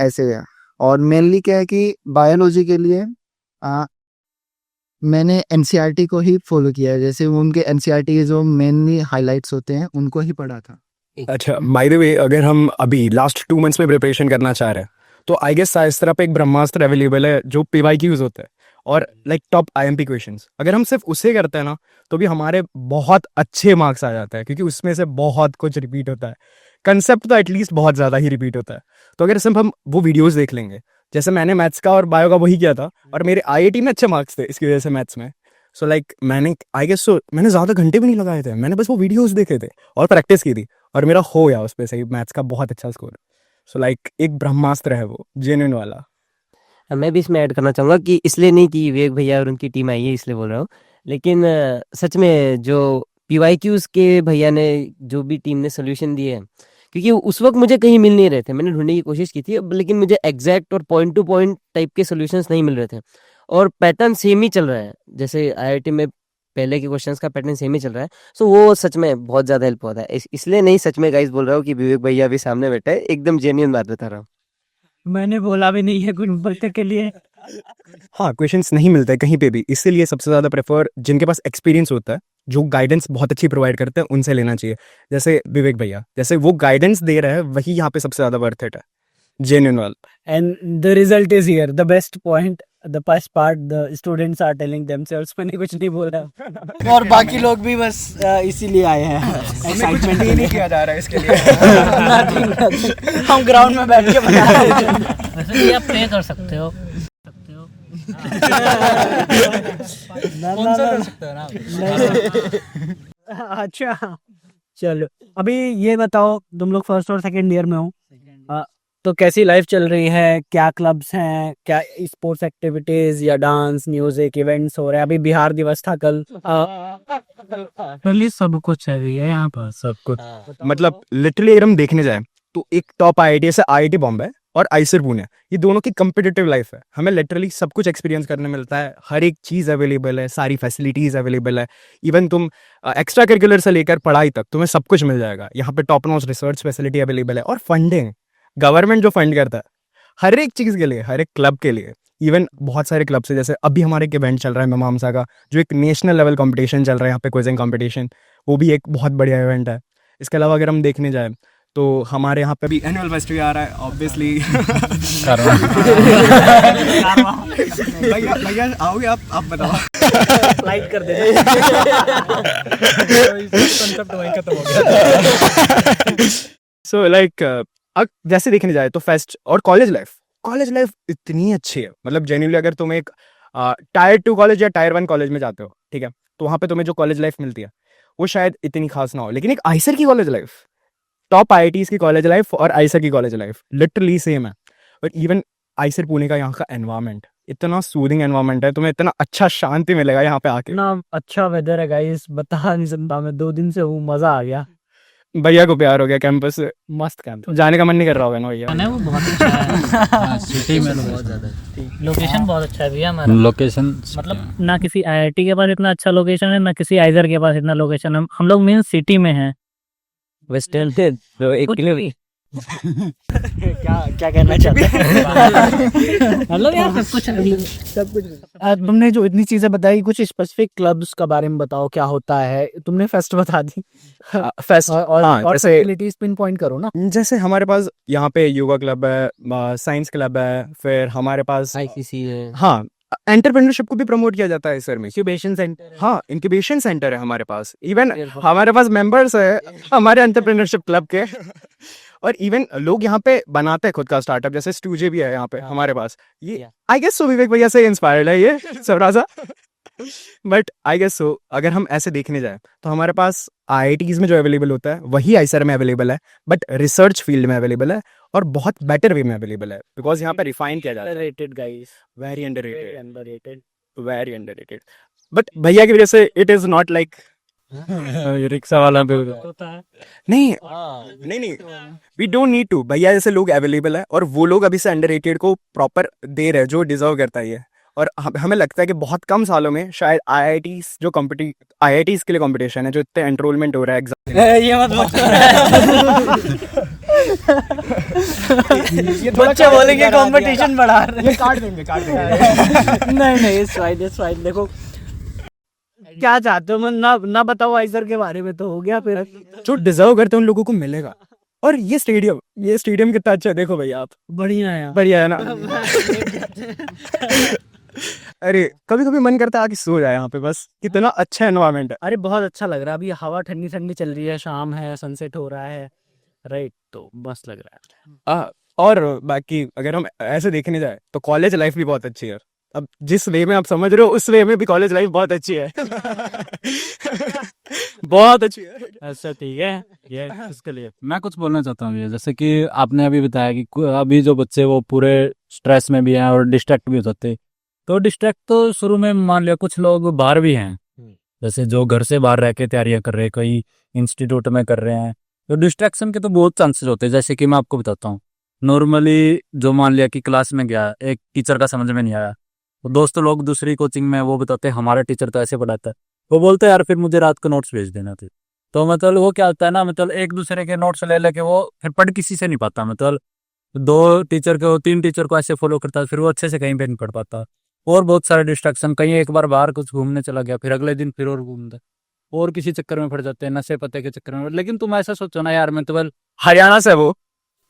S7: ऐसे गया। और मेनली क्या है कि बायोलॉजी के लिए मैंने NCERT को ही फॉलो किया है, जैसे उनके NCERT के जो मेनली हाइलाइट्स होते हैं उनको ही पढ़ा था।
S2: अच्छा, बाय द वे, अगर हम अभी लास्ट 2 मंथ्स में प्रिपरेशन करना चाह रहे हैं तो आई गेस इस तरह पे एक ब्रह्मास्त्र अवेलेबल है जो PYQ यूज होता है और लाइक टॉप IMP क्वेश्चंस, अगर हम सिर्फ उसे करते हैं ना तो भी हमारे बहुत अच्छे मार्क्स आ जाते हैं, क्योंकि उसमें से बहुत कुछ रिपीट होता है, कंसेप्ट तो एटलीस्ट बहुत ज़्यादा ही रिपीट होता है। तो अगर सिर्फ हम वो वीडियोस देख लेंगे, जैसे मैंने मैथ्स का और बायो का वही किया था और मेरे IIT में अच्छे मार्क्स थे इसकी वजह से मैथ्स में। सो लाइक मैंने आई गेस मैंने ज़्यादा घंटे भी नहीं लगाए थे, मैंने बस वो वीडियोस देखे थे और प्रैक्टिस की थी और मेरा हो गया उस पर सही मैथ्स का बहुत अच्छा स्कोर। सो लाइक एक ब्रह्मास्त्र है वो, जेन्युइन वाला।
S3: मैं भी इसमें ऐड करना चाहूँगा कि इसलिए नहीं कि विवेक भैया और उनकी टीम आई है इसलिए बोल रहा हूँ, लेकिन सच में जो PYQs के भैया ने जो भी टीम ने सोल्यूशन दिए हैं, क्योंकि उस वक्त मुझे कहीं मिल नहीं रहे थे, मैंने ढूंढने की कोशिश की थी लेकिन मुझे एग्जैक्ट और पॉइंट टू पॉइंट टाइप के सोल्यूशंस नहीं मिल रहे थे, और पैटर्न सेम ही चल रहा है, जैसे IIT में पहले के क्वेश्चंस का पैटर्न सेम ही चल रहा है। सो वो सच में बहुत ज़्यादा हेल्प होता है। इसलिए नहीं, सच में गाइस बोल रहा हूँ कि विवेक भैया भी सामने बैठा है, एकदम जेन्युइन बात बता रहा हूँ।
S4: मैंने बोला भी नहीं है कुछ बोलने के लिए।
S2: हाँ, क्वेश्चंस नहीं मिलते कहीं पे भी, इसीलिए सबसे ज़्यादा प्रेफर जिनके पास एक्सपीरियंस होता है, जो गाइडेंस बहुत अच्छी प्रोवाइड करते हैं, उनसे लेना चाहिए। जैसे विवेक भैया, जैसे वो गाइडेंस दे रहे हैं, वही यहाँ पे सबसे ज़्यादा वर्थ इट है, जेन्युइन वाला।
S4: And the result is here, the best point, the best part, the students are telling themselves. मैंने कुछ नहीं बोला और बाकी लोग भी बस इसीलिए आए हैं, एक्साइटमेंट ही नहीं
S2: किया जा रहा है इसके लिए।
S4: हम ग्राउंड में बैठ के बना रहे थे।
S5: वैसे ये आप प्ले कर सकते हो।
S4: अच्छा चलो, अभी ये बताओ, तुम लोग फर्स्ट और सेकंड ईयर में हो, तो कैसी लाइफ चल रही है? क्या क्लब्स हैं, क्या स्पोर्ट्स एक्टिविटीज या डांस, म्यूजिक, इवेंट्स हो रहे हैं? अभी बिहार दिवस था कल।
S1: पहले सब कुछ है भैया यहाँ पर, सब कुछ।
S2: मतलब लिटरली अगर हम देखने जाए तो एक टॉप IIT जैसे IIT बॉम्बे और आइसर पुणे, ये दोनों की कंपिटिटिव लाइफ है। हमें लिटरली सब कुछ एक्सपीरियंस करने मिलता है, हर एक चीज़ अवेलेबल है, सारी फैसिलिटीज़ अवेलेबल है। इवन तुम एक्स्ट्रा करिकुलर से लेकर पढ़ाई तक तुम्हें सब कुछ मिल जाएगा। यहाँ पे top notch research facility available है, और फंडिंग गवर्नमेंट जो फंड करता है हर एक चीज़ के लिए, हर एक क्लब के लिए। इवन बहुत सारे क्लब्स है, जैसे अभी हमारे एक इवेंट चल रहा है मीमांसा का, जो एक नेशनल लेवल कंपटीशन चल रहा है यहाँ पे, क्विजिंग कंपटीशन, वो भी एक बहुत बढ़िया इवेंट है। इसके अलावा अगर हम देखने जाए तो हमारे यहाँ पे भी एनुअल फेस्टिवल आ रहा है, ऑब्वियसली। भैया आओगे आप बताओ।
S4: लाइक कर दे।
S2: कंसेप्ट वहीं खत्म हो गया। सो लाइक जैसे देखने जाए तो फेस्ट और कॉलेज लाइफ इतनी अच्छी है। मतलब जेन्युइनली अगर तुम एक टायर 2 कॉलेज या टायर 1 कॉलेज में जाते हो, ठीक है, तो वहाँ पे तुम्हें जो कॉलेज लाइफ मिलती है वो शायद इतनी खास ना हो, लेकिन एक आइसर की कॉलेज लाइफ, टॉप IITs की कॉलेज लाइफ और आइसर की कॉलेज लाइफ लिटरली सेम है। और इवन आइसर पुणे का यहाँ का एनवायरनमेंट इतना सूदिंग एनवायरनमेंट है, तुम्हें इतना अच्छा शांति मिलेगा यहाँ पे आके।
S4: इतना अच्छा वेदर है गाइस, बता नहीं सकता मैं, 2 दिन से हूँ, मजा आ गया।
S2: भैया को प्यार हो गया कैंपस से,
S4: मस्त कैंप।
S2: जाने का मन नहीं कर रहा होगा ना भैया?
S5: वो बहुत अच्छा है।
S1: सिटी में
S3: बहुत ज़्यादा
S5: लोकेशन बहुत अच्छा है भैया हमारा।
S1: लोकेशन
S5: मतलब ना किसी IIT के पास इतना अच्छा लोकेशन है, ना किसी आइजर के पास इतना लोकेशन है। हम लोग मेन सिटी में हैं।
S3: वेस्टर्न थे तो 1 किलोमीटर
S4: क्या कहना चाहते हैं?
S5: मतलब यार सब कुछ
S4: तुमने जो इतनी चीजें बताई, कुछ स्पेसिफिक क्लब्स का बारे में बताओ, क्या होता है? तुमने फेस्ट बता दी,
S2: फेस्ट
S4: और
S2: जैसे
S4: फैसिलिटीज पिन पॉइंट करो ना।
S2: जैसे हमारे पास यहाँ पे योगा क्लब है, साइंस क्लब है, फिर हमारे पास
S3: ICC है।
S2: हाँ, एंटरप्रेन्योरशिप को भी प्रमोट किया जाता है सर में।
S4: Incubation centre.
S2: हाँ, इंक्यूबेशन सेंटर है हमारे पास। इवन हमारे पास मेंबर्स है हमारे एंटरप्रेन्योरशिप क्लब के। और इवन लोग यहाँ पे बनाते हैं खुद का स्टार्टअप, जैसे स्टूजे भी है यहाँ पे हमारे पास। ये आई गेस सो विवेक भैया से इंस्पायर्ड है ये सबराजा। बट आई गेस सो अगर हम ऐसे देखने जाए तो हमारे पास IITs में जो अवेलेबल होता है वही आइसर में अवेलेबल है, बट रिसर्च फील्ड में अवेलेबल है और बहुत बेटर वे में अवेलेबल है, बिकॉज यहाँ पे रिफाइन किया जाता है।
S4: Rated guys,
S2: very underrated,
S4: underrated,
S2: very underrated. But भैया की वजह से it is not like
S1: rickshaw वाला पे
S5: होता है।
S2: नहीं, वी डोंट नीड टू। भैया जैसे लोग अवेलेबल है और वो लोग अभी से अंडररेटेड को प्रॉपर दे रहे हैं जो डिजर्व करता है ये। और हमें लगता है कि बहुत कम सालों में शायद IITs जो IITs के लिए कंपटीशन है, जो इतने एनरोलमेंट हो रहा है एग्जाम,
S4: ये मत बच्चे बोलेंगे कंपटीशन बढ़ा रहे हैं।
S2: काट देंगे।
S4: नहीं, इट्स फाइन। देखो क्या चाहते हो, मैं ना बताओ आइसर के बारे में, तो हो गया फिर।
S2: जो डिजर्व करते हैं उन लोगों को मिलेगा। और ये स्टेडियम कितना अच्छा है, देखो भैया आप,
S4: बढ़िया है,
S2: बढ़िया है ना? अरे कभी कभी मन करता है आके सो जाए यहाँ पे, बस कितना अच्छा एनवायरनमेंट है।
S4: अरे बहुत अच्छा लग रहा है, अभी हवा ठंडी ठंडी चल रही है, शाम है, सनसेट हो रहा है, राइट, तो मस्त लग रहा है।
S2: और बाकी अगर हम ऐसे देखने जाए तो कॉलेज लाइफ भी बहुत अच्छी है। अब जिस वे में आप समझ रहे हो उस वे में भी कॉलेज लाइफ बहुत अच्छी है बहुत अच्छी है।
S1: ऐसा ठीक है ये इसके लिए मैं कुछ बोलना चाहता हूँ ये जैसे कि आपने अभी बताया कि अभी जो बच्चे वो पूरे स्ट्रेस में भी हैं और डिस्ट्रैक्ट भी हो जाते तो डिस्ट्रैक्ट तो शुरू में मान लिया कुछ लोग बाहर भी हैं जैसे जो घर से बाहर रह के तैयारियां कर रहे हैं कई इंस्टीट्यूट में कर रहे हैं तो डिस्ट्रैक्शन के तो बहुत चांसेस होते हैं जैसे कि मैं आपको बताता हूँ नॉर्मली जो मान लिया कि क्लास में गया एक टीचर का समझ में नहीं आया तो दोस्त लोग दूसरी कोचिंग में वो बताते हैं हमारा टीचर तो ऐसे पढ़ाता है वो बोलते हैं यार फिर मुझे रात को नोट्स भेज देना थे तो मतलब वो क्या होता है ना मतलब एक दूसरे के नोट्स ले लेके वो फिर पढ़ किसी से नहीं पाता मतलब दो टीचर को तीन टीचर को ऐसे फॉलो करता है फिर वो अच्छे से कहीं पे नहीं पढ़ पाता और बहुत सारे डिस्ट्रैक्शन कहीं एक बार बाहर कुछ घूमने चला गया फिर अगले दिन फिर और घूमता और किसी चक्कर में पड़ जाते हैं नशे पते के चक्कर में लेकिन तुम ऐसा सोचो ना यार मैं तो
S2: हरियाणा से है वो।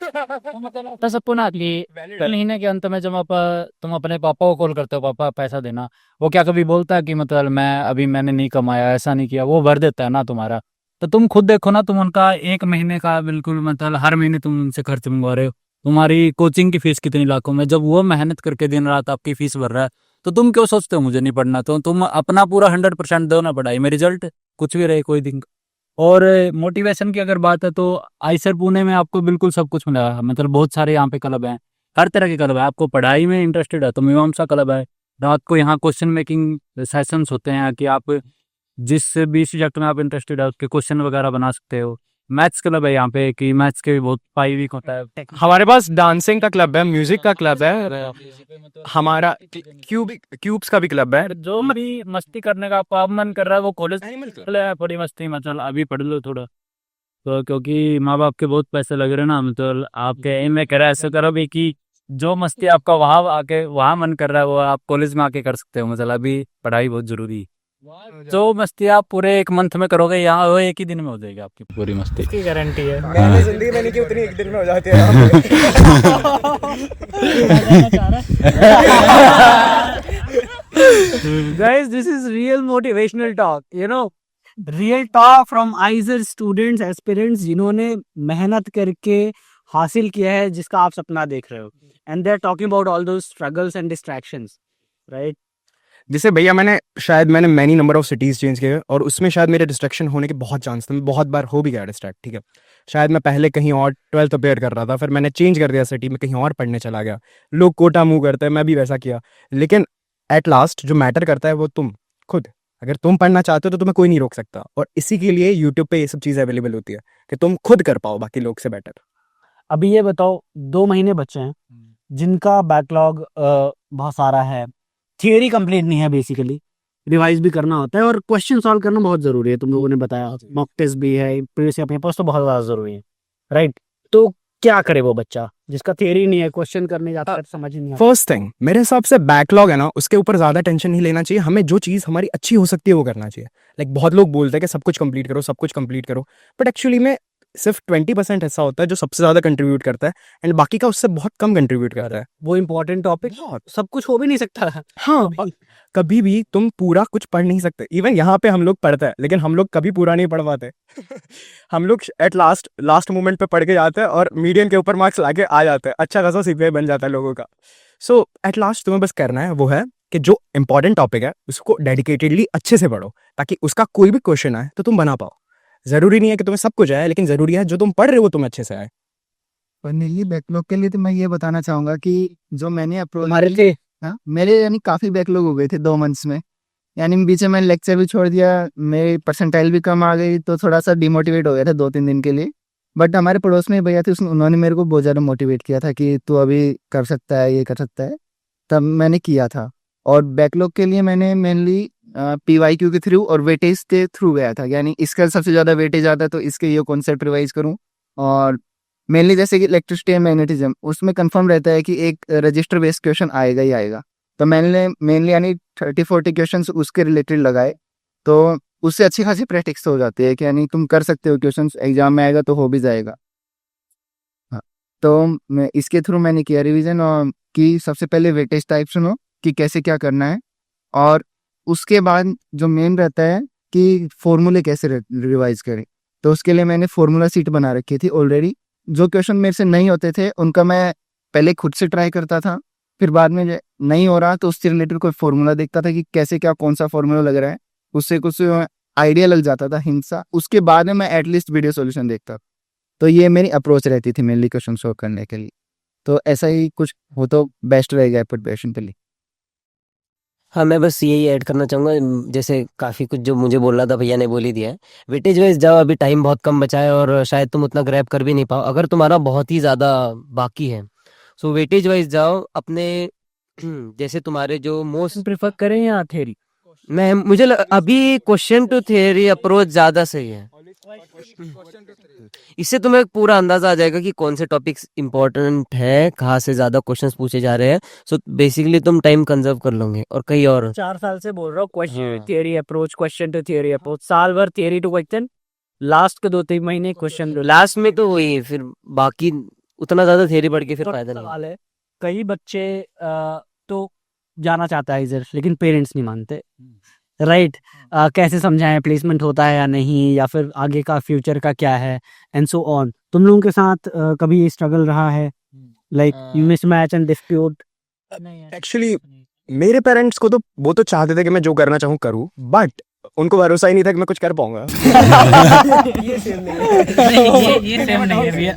S1: तो सबको ना कि महीने के अंत में जब आप तुम अपने पापा को कॉल करते हो पापा पैसा देना वो क्या कभी बोलता है कि मतलब मैंने नहीं कमाया ऐसा नहीं किया वो भर देता है ना तुम्हारा तो तुम खुद देखो ना तुम उनका एक महीने का बिल्कुल मतलब हर महीने तुम उनसे खर्च मंगवा रहे हो तुम्हारी कोचिंग की फीस कितनी लाखों में जब वो मेहनत करके दिन रात आपकी फीस भर रहा है तो तुम क्यों सोचते हो मुझे नहीं पढ़ना तो तुम अपना पूरा 100% दो ना पढ़ाई में रिजल्ट कुछ भी रहे कोई दिन और मोटिवेशन की अगर बात है तो आईसर पुणे में आपको बिल्कुल सब कुछ मिलेगा मतलब बहुत सारे यहाँ पे क्लब हैं हर तरह के क्लब है आपको पढ़ाई में इंटरेस्टेड है तो मीमांसा क्लब है रात को यहाँ क्वेश्चन मेकिंग सेशंस होते हैं कि आप जिस भी सब्जेक्ट में आप इंटरेस्टेड है उसके क्वेश्चन वगैरह बना सकते हो मैथ्स क्लब है यहाँ पे कि मैथ्स के भी बहुत 5 वीक होता है
S2: हमारे पास डांसिंग का क्लब है म्यूजिक का क्लब है हमारा क्यूब्स का भी क्लब है
S1: जो भी मस्ती करने का आपका मन कर रहा है वो कॉलेज थोड़ी मस्ती मतलब अभी पढ़ लो थोड़ा तो क्योंकि माँ बाप के बहुत पैसे लग रहे हैं ना मतलब आपके एम में करा ऐसे करो भी कि जो मस्ती आपका वहाँ आके वहाँ मन कर रहा है वो आप कॉलेज में आके कर सकते हो मतलब अभी पढ़ाई बहुत जरूरी है जो मस्ती आप पूरे एक मंथ में करोगे यहाँ वो एक ही दिन में हो जाएगी आपकी पूरी मस्ती
S4: की गारंटी है
S2: मैंने जिंदगी में नहीं की उतनी एक दिन में हो जाती है
S4: Guys, this is real motivational talk, you know, real talk from Aizer students, aspirants जिन्होंने मेहनत करके हासिल किया है जिसका आप सपना देख रहे हो and they're talking about all those struggles and distractions, right?
S2: जिसे भैया मैंने many number of cities change किए और उसमें शायद मेरे डिस्ट्रैक्शन होने के बहुत चांस थे मैं बहुत बार हो भी गया डिस्ट्रैक्ट ठीक है शायद मैं पहले कहीं और 12th अपेयर कर रहा था फिर मैंने चेंज कर दिया सिटी में कहीं और पढ़ने चला गया लोग कोटा मुँह करते हैं मैं भी वैसा किया लेकिन एट लास्ट जो मैटर करता है वो तुम खुद अगर तुम पढ़ना चाहते हो तो तुम्हें कोई नहीं रोक सकता और इसी के लिए यूट्यूब पे ये सब चीज़ें अवेलेबल होती है कि तुम खुद कर पाओ बाकी लोग से बेटर।
S4: अभी ये बताओ 2 महीने बचे हैं जिनका बैकलॉग बहुत सारा है थियरी कंप्लीट नहीं है बेसिकली रिवाइज भी करना होता है और क्वेश्चन सॉल्व करना बहुत जरूरी है तुम लोगों ने बताया मॉक टेस्ट भी है प्रीवियस ईयर पेपर्स तो बहुत ज़्यादा जरूरी है राइट तो क्या करे वो बच्चा जिसका थियरी नहीं है क्वेश्चन करने जाता है समझ ही नहीं आता
S2: फर्स्ट थिंग मेरे हिसाब से बैकलॉग है ना उसके ऊपर ज़्यादा टेंशन नहीं लेना चाहिए हमें जो चीज़ हमारी अच्छी हो सकती है वो करना चाहिए लाइक बहुत लोग बोलते हैं कि सब कुछ कंप्लीट करो बट एक्चुअली में सिर्फ 20% ऐसा होता है जो सबसे ज़्यादा कंट्रीब्यूट करता है एंड बाकी का उससे बहुत कम कंट्रीब्यूट करता है
S4: वो इम्पोर्टेंट टॉपिक सब कुछ हो भी नहीं सकता
S2: हाँ कभी भी तुम पूरा कुछ पढ़ नहीं सकते इवन यहाँ पे हम लोग पढ़ते हैं लेकिन हम लोग कभी पूरा नहीं पढ़ पाते हम लोग एट लास्ट मोमेंट पे पढ़ के जाते हैं और मीडियम के ऊपर मार्क्स लाके आ जाते हैं अच्छा खासा सीपीआई बन जाता है लोगों का सो एट लास्ट तुम्हें बस करना है वो है कि जो इंपॉर्टेंट टॉपिक है उसको डेडिकेटेडली अच्छे से पढ़ो ताकि उसका कोई भी क्वेश्चन आए तो तुम बना पाओ जरूरी नहीं है कि तुम्हें सब कुछ आए लेकिन जरूरी है जो तुम पढ़ रहे हो तुम्हें अच्छे से आए।
S7: और नीली बैकलॉग के लिए तो मैं ये बताना चाहूंगा कि जो मैंने अप्रोच
S4: हमारे लिए
S7: मेरे यानी काफ़ी बैकलॉग हो गए थे 2 मंथ्स में यानी बीच में मैंने लेक्चर भी छोड़ दिया मेरी परसेंटाइल भी कम आ गई तो थोड़ा सा डिमोटिवेट हो गया था 2-3 दिन के लिए बट हमारे पड़ोस में भैया थे उन्होंने मेरे को बहुत ज़्यादा मोटिवेट किया था कि तू अभी कर सकता है ये कर सकता है तब मैंने किया था और बैकलॉग के लिए मैंने मेनली PYQ के थ्रू और वेटेज के थ्रू गया था यानी इसका सबसे ज़्यादा वेटेज आता है तो इसके ये कॉन्सेप्ट रिवाइज करूँ और मेनली जैसे कि इलेक्ट्रिसिटी एंड मैग्नेटिज्म उसमें कंफर्म रहता है कि एक रजिस्टर बेस्ड क्वेश्चन आएगा ही आएगा तो मैंने मेनली यानी 30-40 क्वेश्चन उसके रिलेटेड लगाए तो उससे अच्छी खासी प्रैक्टिस हो जाती है कि यानी तुम कर सकते हो क्वेश्चन एग्जाम में आएगा तो हो भी जाएगा। हाँ तो मैं इसके थ्रू मैंने किया रिविजन और कि सबसे पहले वेटेज टाइप सुनो कि कैसे क्या करना है और उसके बाद जो मेन रहता है कि फॉर्मूले कैसे रिवाइज करें तो उसके लिए मैंने फॉर्मूला सीट बना रखी थी ऑलरेडी जो क्वेश्चन मेरे से नहीं होते थे उनका मैं पहले खुद से ट्राई करता था फिर बाद में नहीं हो रहा तो उससे रिलेटेड कोई फॉर्मूला देखता था कि कैसे क्या कौन सा फॉर्मूला लग रहा है, उससे कुछ आइडिया लग जाता था, हिंसा। उसके बाद में मैं एटलीस्ट वीडियो सॉल्यूशन देखता। तो ये मेरी अप्रोच रहती थी मेनली क्वेश्चन सॉल्व करने के लिए। तो ऐसा ही कुछ हो तो बेस्ट रहेगा प्रिपरेशन के लिए।
S3: हाँ, मैं बस यही ऐड करना चाहूँगा, जैसे काफ़ी कुछ जो मुझे बोलना था भैया ने बोल ही दिया है। वेटेज वाइज जाओ, अभी टाइम बहुत कम बचा है और शायद तुम उतना ग्रैब कर भी नहीं पाओ अगर तुम्हारा बहुत ही ज़्यादा बाकी है। सो वेटेज वाइज जाओ अपने जैसे तुम्हारे जो मोस्ट
S4: प्रेफर करें या थ्योरी?
S3: अभी क्वेश्चन टू थियरी अप्रोच ज़्यादा सही है। इससे तुम्हें पूरा अंदाजा आ जाएगा कि कौन से टॉपिक्स इंपॉर्टेंट है, कहाँ से ज़्यादा क्वेश्चंस पूछे जा रहे हैं। सो बेसिकली तुम टाइम कंजर्व कर लोगे और कहीं और
S4: 4 साल से बोल रहा हूँ क्वेश्चन
S3: हाँ।
S4: Theory approach, question to theory approach, साल भर थियरी टू क्वेश्चन, लास्ट के 2-3 महीने क्वेश्चन टू
S3: लास्ट में तो वही, फिर बाकी उतना ज़्यादा थियरी पढ़ के फिर फायदा नहीं।
S4: सवाल है। कई बच्चे तो जाना चाहता है इधर, लेकिन पेरेंट्स नहीं मानते, राइट? कैसे समझाएं प्लेसमेंट होता है या नहीं, या फिर आगे का फ्यूचर का क्या है, एंड सो ऑन। तुम लोगों के साथ कभी ये स्ट्रगल रहा है, like mismatch and dispute?
S2: Actually मेरे पेरेंट्स को तो वो तो चाहते थे कि मैं जो करना चाहूँ करूँ, बट उनको भरोसा ही नहीं था कि मैं कुछ कर पाऊंगा।
S5: ये सेम नहीं है भैया,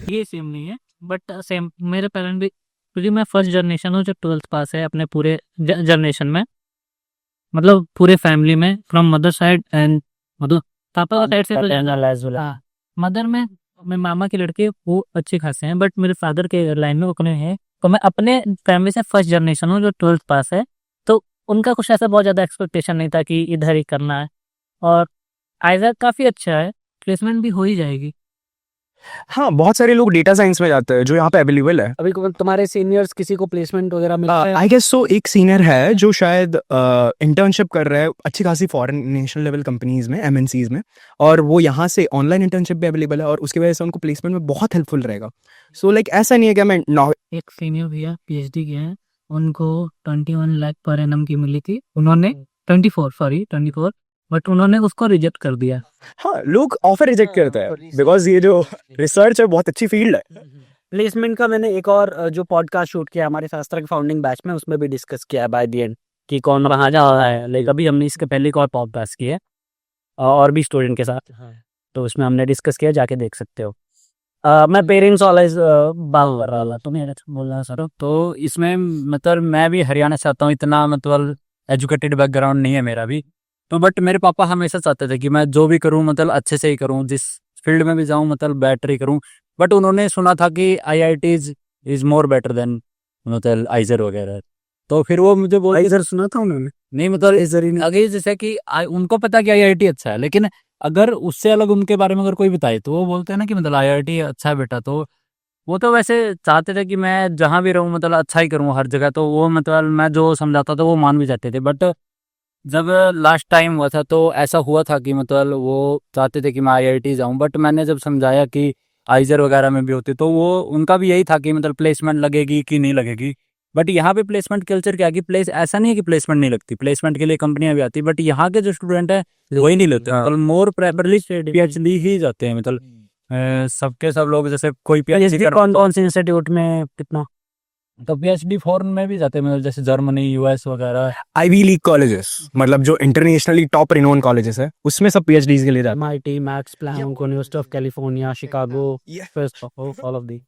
S5: ये सेम नहीं है, बट सेम मेरे पेरेंट भी, क्योंकि मैं फर्स्ट जनरेशन हूँ जो 12th पास है अपने पूरे जनरेशन में, मतलब पूरे फैमिली में, फ्रॉम मदर साइड एंड मतलब पापा का साइड से तो हाँ, मदर में मेरे मामा के लड़के वो अच्छे खासे हैं, बट मेरे फादर के लाइन में वो कम है। तो मैं अपने फैमिली से फर्स्ट जनरेशन हूँ जो 12th पास है, तो उनका कुछ ऐसा बहुत ज़्यादा एक्सपेक्टेशन नहीं था कि इधर ही करना है। और आइजर काफ़ी अच्छा है, प्लेसमेंट भी हो ही जाएगी।
S2: हाँ, बहुत सारे लोग डेटा साइंस में जाते हैं जो यहाँ पे अवेलेबल है।
S4: अभी तुम्हारे सीनियर्स किसी को प्लेसमेंट वगैरह मिलता है?
S2: आई गेस सो, एक सीनियर है जो शायद इंटर्नशिप कर रहा है अच्छी खासी फॉरेन नेशनल लेवल कंपनीज में, एमएनसीज में, और वो यहाँ से ऑनलाइन इंटर्नशिप भी अवेलेबल है और उसकी वजह से उनको प्लेसमेंट में बहुत हेल्पफुल रहेगा। सो लाइक ऐसा नहीं है कि मैं
S5: एक सीनियर भैया PhD किए हैं, उनको 21 लाख पर एनम की मिली थी, उन्होंने 24, बट उन्होंने उसको रिजेक्ट कर दिया।
S2: हाँ, लोग ऑफर रिजेक्ट करते हैं बिकॉज ये जो रिसर्च है बहुत अच्छी फील्ड है।
S4: प्लेसमेंट का मैंने एक और जो पॉडकास्ट शूट किया हमारे शास्त्र के फाउंडिंग बैच में, उसमें भी डिस्कस किया है बाय द एंड कि कौन कहाँ जा रहा है। लेकिन अभी हमने इसके पहले एक और पॉडकास्ट किया है और भी स्टूडेंट के साथ, तो उसमें हमने डिस्कस किया, जाके देख सकते हो। मैं पेरेंट्स वाला बात कर रहा था, तुम्हें बोल रहा सर।
S1: तो इसमें मतलब मैं भी हरियाणा से आता हूँ, इतना मतलब एजुकेटेड बैकग्राउंड नहीं है मेरा भी, तो बट मेरे पापा हमेशा चाहते थे कि मैं जो भी करूँ मतलब अच्छे से ही करूँ, जिस फील्ड में भी जाऊँ मतलब बेटर ही करूँ। बट उन्होंने सुना था कि IITs is more better than मतलब आइजर वगैरह, तो फिर वो मुझे बोल
S4: आइजर सुना था उन्होंने?
S1: नहीं मतलब अगर जैसे कि उनको पता कि IIT अच्छा है, लेकिन अगर उससे अलग उनके बारे में अगर कोई बताए तो वो बोलते हैं ना कि मतलब IIT अच्छा है बेटा। तो वो तो वैसे चाहते थे कि मैं जहाँ भी रहूँ मतलब अच्छा ही करूँ हर जगह, तो वो मतलब मैं जो समझाता था वो मान भी जाते थे। बट जब लास्ट टाइम हुआ था तो ऐसा हुआ था कि मतलब वो चाहते थे कि मैं IIT जाऊँ, बट मैंने जब समझाया कि आइजर वगैरह में भी होती, तो वो उनका भी यही था कि मतलब प्लेसमेंट लगेगी कि नहीं लगेगी। बट यहाँ पे प्लेसमेंट कल्चर क्या है कि ऐसा नहीं है कि प्लेसमेंट नहीं लगती, प्लेसमेंट के लिए कंपनियां भी आती, बट यहाँ के जो स्टूडेंट है वही नहीं लेते, मतलब मोर प्रेफरली PhD ही जाते हैं। मतलब सबके सब लोग जैसे कोई PhD
S4: कौन से इंस्टीट्यूट में कितना,
S1: तो PhD फॉरेन में भी जाते हैं, मतलब जैसे जर्मनी, US वगैरह।
S2: आईवी लीग कॉलेजेस, मतलब जो इंटरनेशनली टॉप रिनोन कॉलेजेस है, उसमें सब PhDs के लिए जाते
S4: MIT, Max Planck, University of California, Chicago, first all of दी।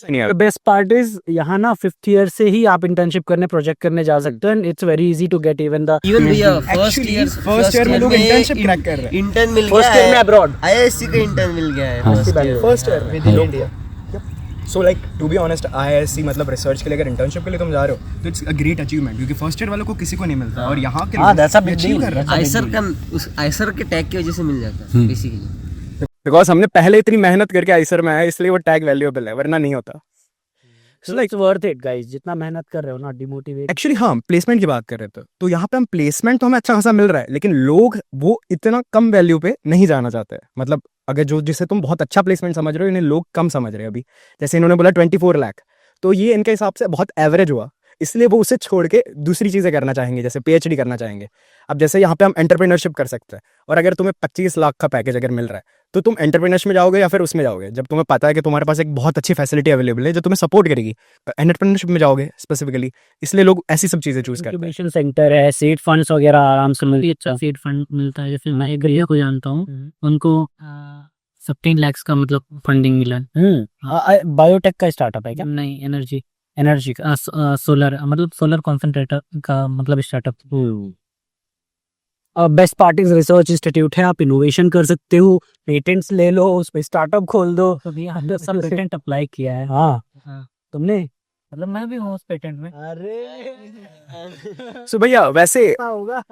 S2: हैं।
S4: बेस्ट पार्ट इज यहाँ ना 5th ईयर से ही आप इंटर्नशिप करने, प्रोजेक्ट करने जा सकते हैं। It's very easy to get even
S3: भैया
S2: फर्स्ट ईयर में लोग इंटर्नशिप क्रैक कर रहे हैं।
S3: इंटर्न मिल
S4: फर्स्ट
S3: गया
S4: ईयर में
S3: है,
S4: अब्रॉड।
S3: IISc का इंटर्न मिल गया है
S2: first year within India. So like to be honest, IISc मतलब रिसर्च के लिए अगर इंटर्नशिप के लिए तुम जा रहे हो तो इट्स अ ग्रेट अचीवमेंट, क्योंकि फर्स्ट ईयर वालों को किसी को नहीं मिलता और यहाँ के लोग
S4: that's a big
S2: achieve
S4: deal.
S2: कर रहे हैं।
S3: आइसर का उस आइसर के टैग की वजह से मिल जाता है बेसिकली।
S2: बिकॉज हमने पहले इतनी मेहनत करके आइसर में आया, इसलिए वो टैग वैल्यूएबल है, वरना नहीं होता।
S4: So it's worth it guys, जितना मेहनत कर रहे हो ना, डिमोटिवेट।
S2: एक्चुअली हाँ, प्लेसमेंट की बात कर रहे थे तो यहाँ पे हम प्लेसमेंट तो हमें अच्छा खासा मिल रहा है, लेकिन लोग वो इतना कम वैल्यू पे नहीं जाना चाहते हैं। मतलब अगर जो जिसे तुम बहुत अच्छा प्लेसमेंट समझ रहे हो, इन्हें लोग कम समझ रहे हैं। अभी जैसे इन्होंने बोला 24 लाख, तो ये इनके हिसाब से बहुत एवरेज हुआ, इसलिए वो उसे छोड़ के दूसरी चीज़ें करना चाहेंगे, जैसे पीएचडी करना चाहेंगे। अब जैसे यहाँ पे हम एंटरप्रेन्योरशिप कर सकते हैं, और अगर तुम्हें 25 लाख का पैकेज अगर मिल रहा है, तो तुम एंटरप्रेन्योरशिप में जाओगे या फिर उसमें जाओगे, जब तुम्हें पता है कि तुम्हारे पास एक बहुत अच्छी फैसिलिटी अवेलेबल है जो तुम्हें सपोर्ट करेगी, एंटरप्रेन्योरशिप में जाओगे स्पेसिफिकली। इसलिए लोग ऐसी सब चीज़ें चूज करते हैं।
S4: इंक्यूबेशन सेंटर है, सीड फंड्स वगैरह आराम से मिलते
S5: काफी अच्छा सीड फंड मिलता है। जैसे मैं एक भैया को जानता हूँ, उनको 15 lakhs का मतलब फंडिंग मिला है।
S4: बायोटेक का स्टार्टअप है क्या?
S5: नहीं, एनर्जी
S4: एनर्जी का।
S5: सोलर मतलब सोलर कॉन्सेंट्रेटर का मतलब startup.
S4: Best parties research institute है, आप इनोवेशन कर सकते हो, पेटेंट्स ले लो, उस पे स्टार्टअप खोल दो।
S5: तो भैया हमने सब पेटेंट अप्लाई किया है।
S4: हाँ,
S5: हाँ।
S4: तुमने?
S5: मतलब मैं भी हूँ उस पेटेंट में।
S4: अरे
S2: सो भैया वैसे
S4: होगा।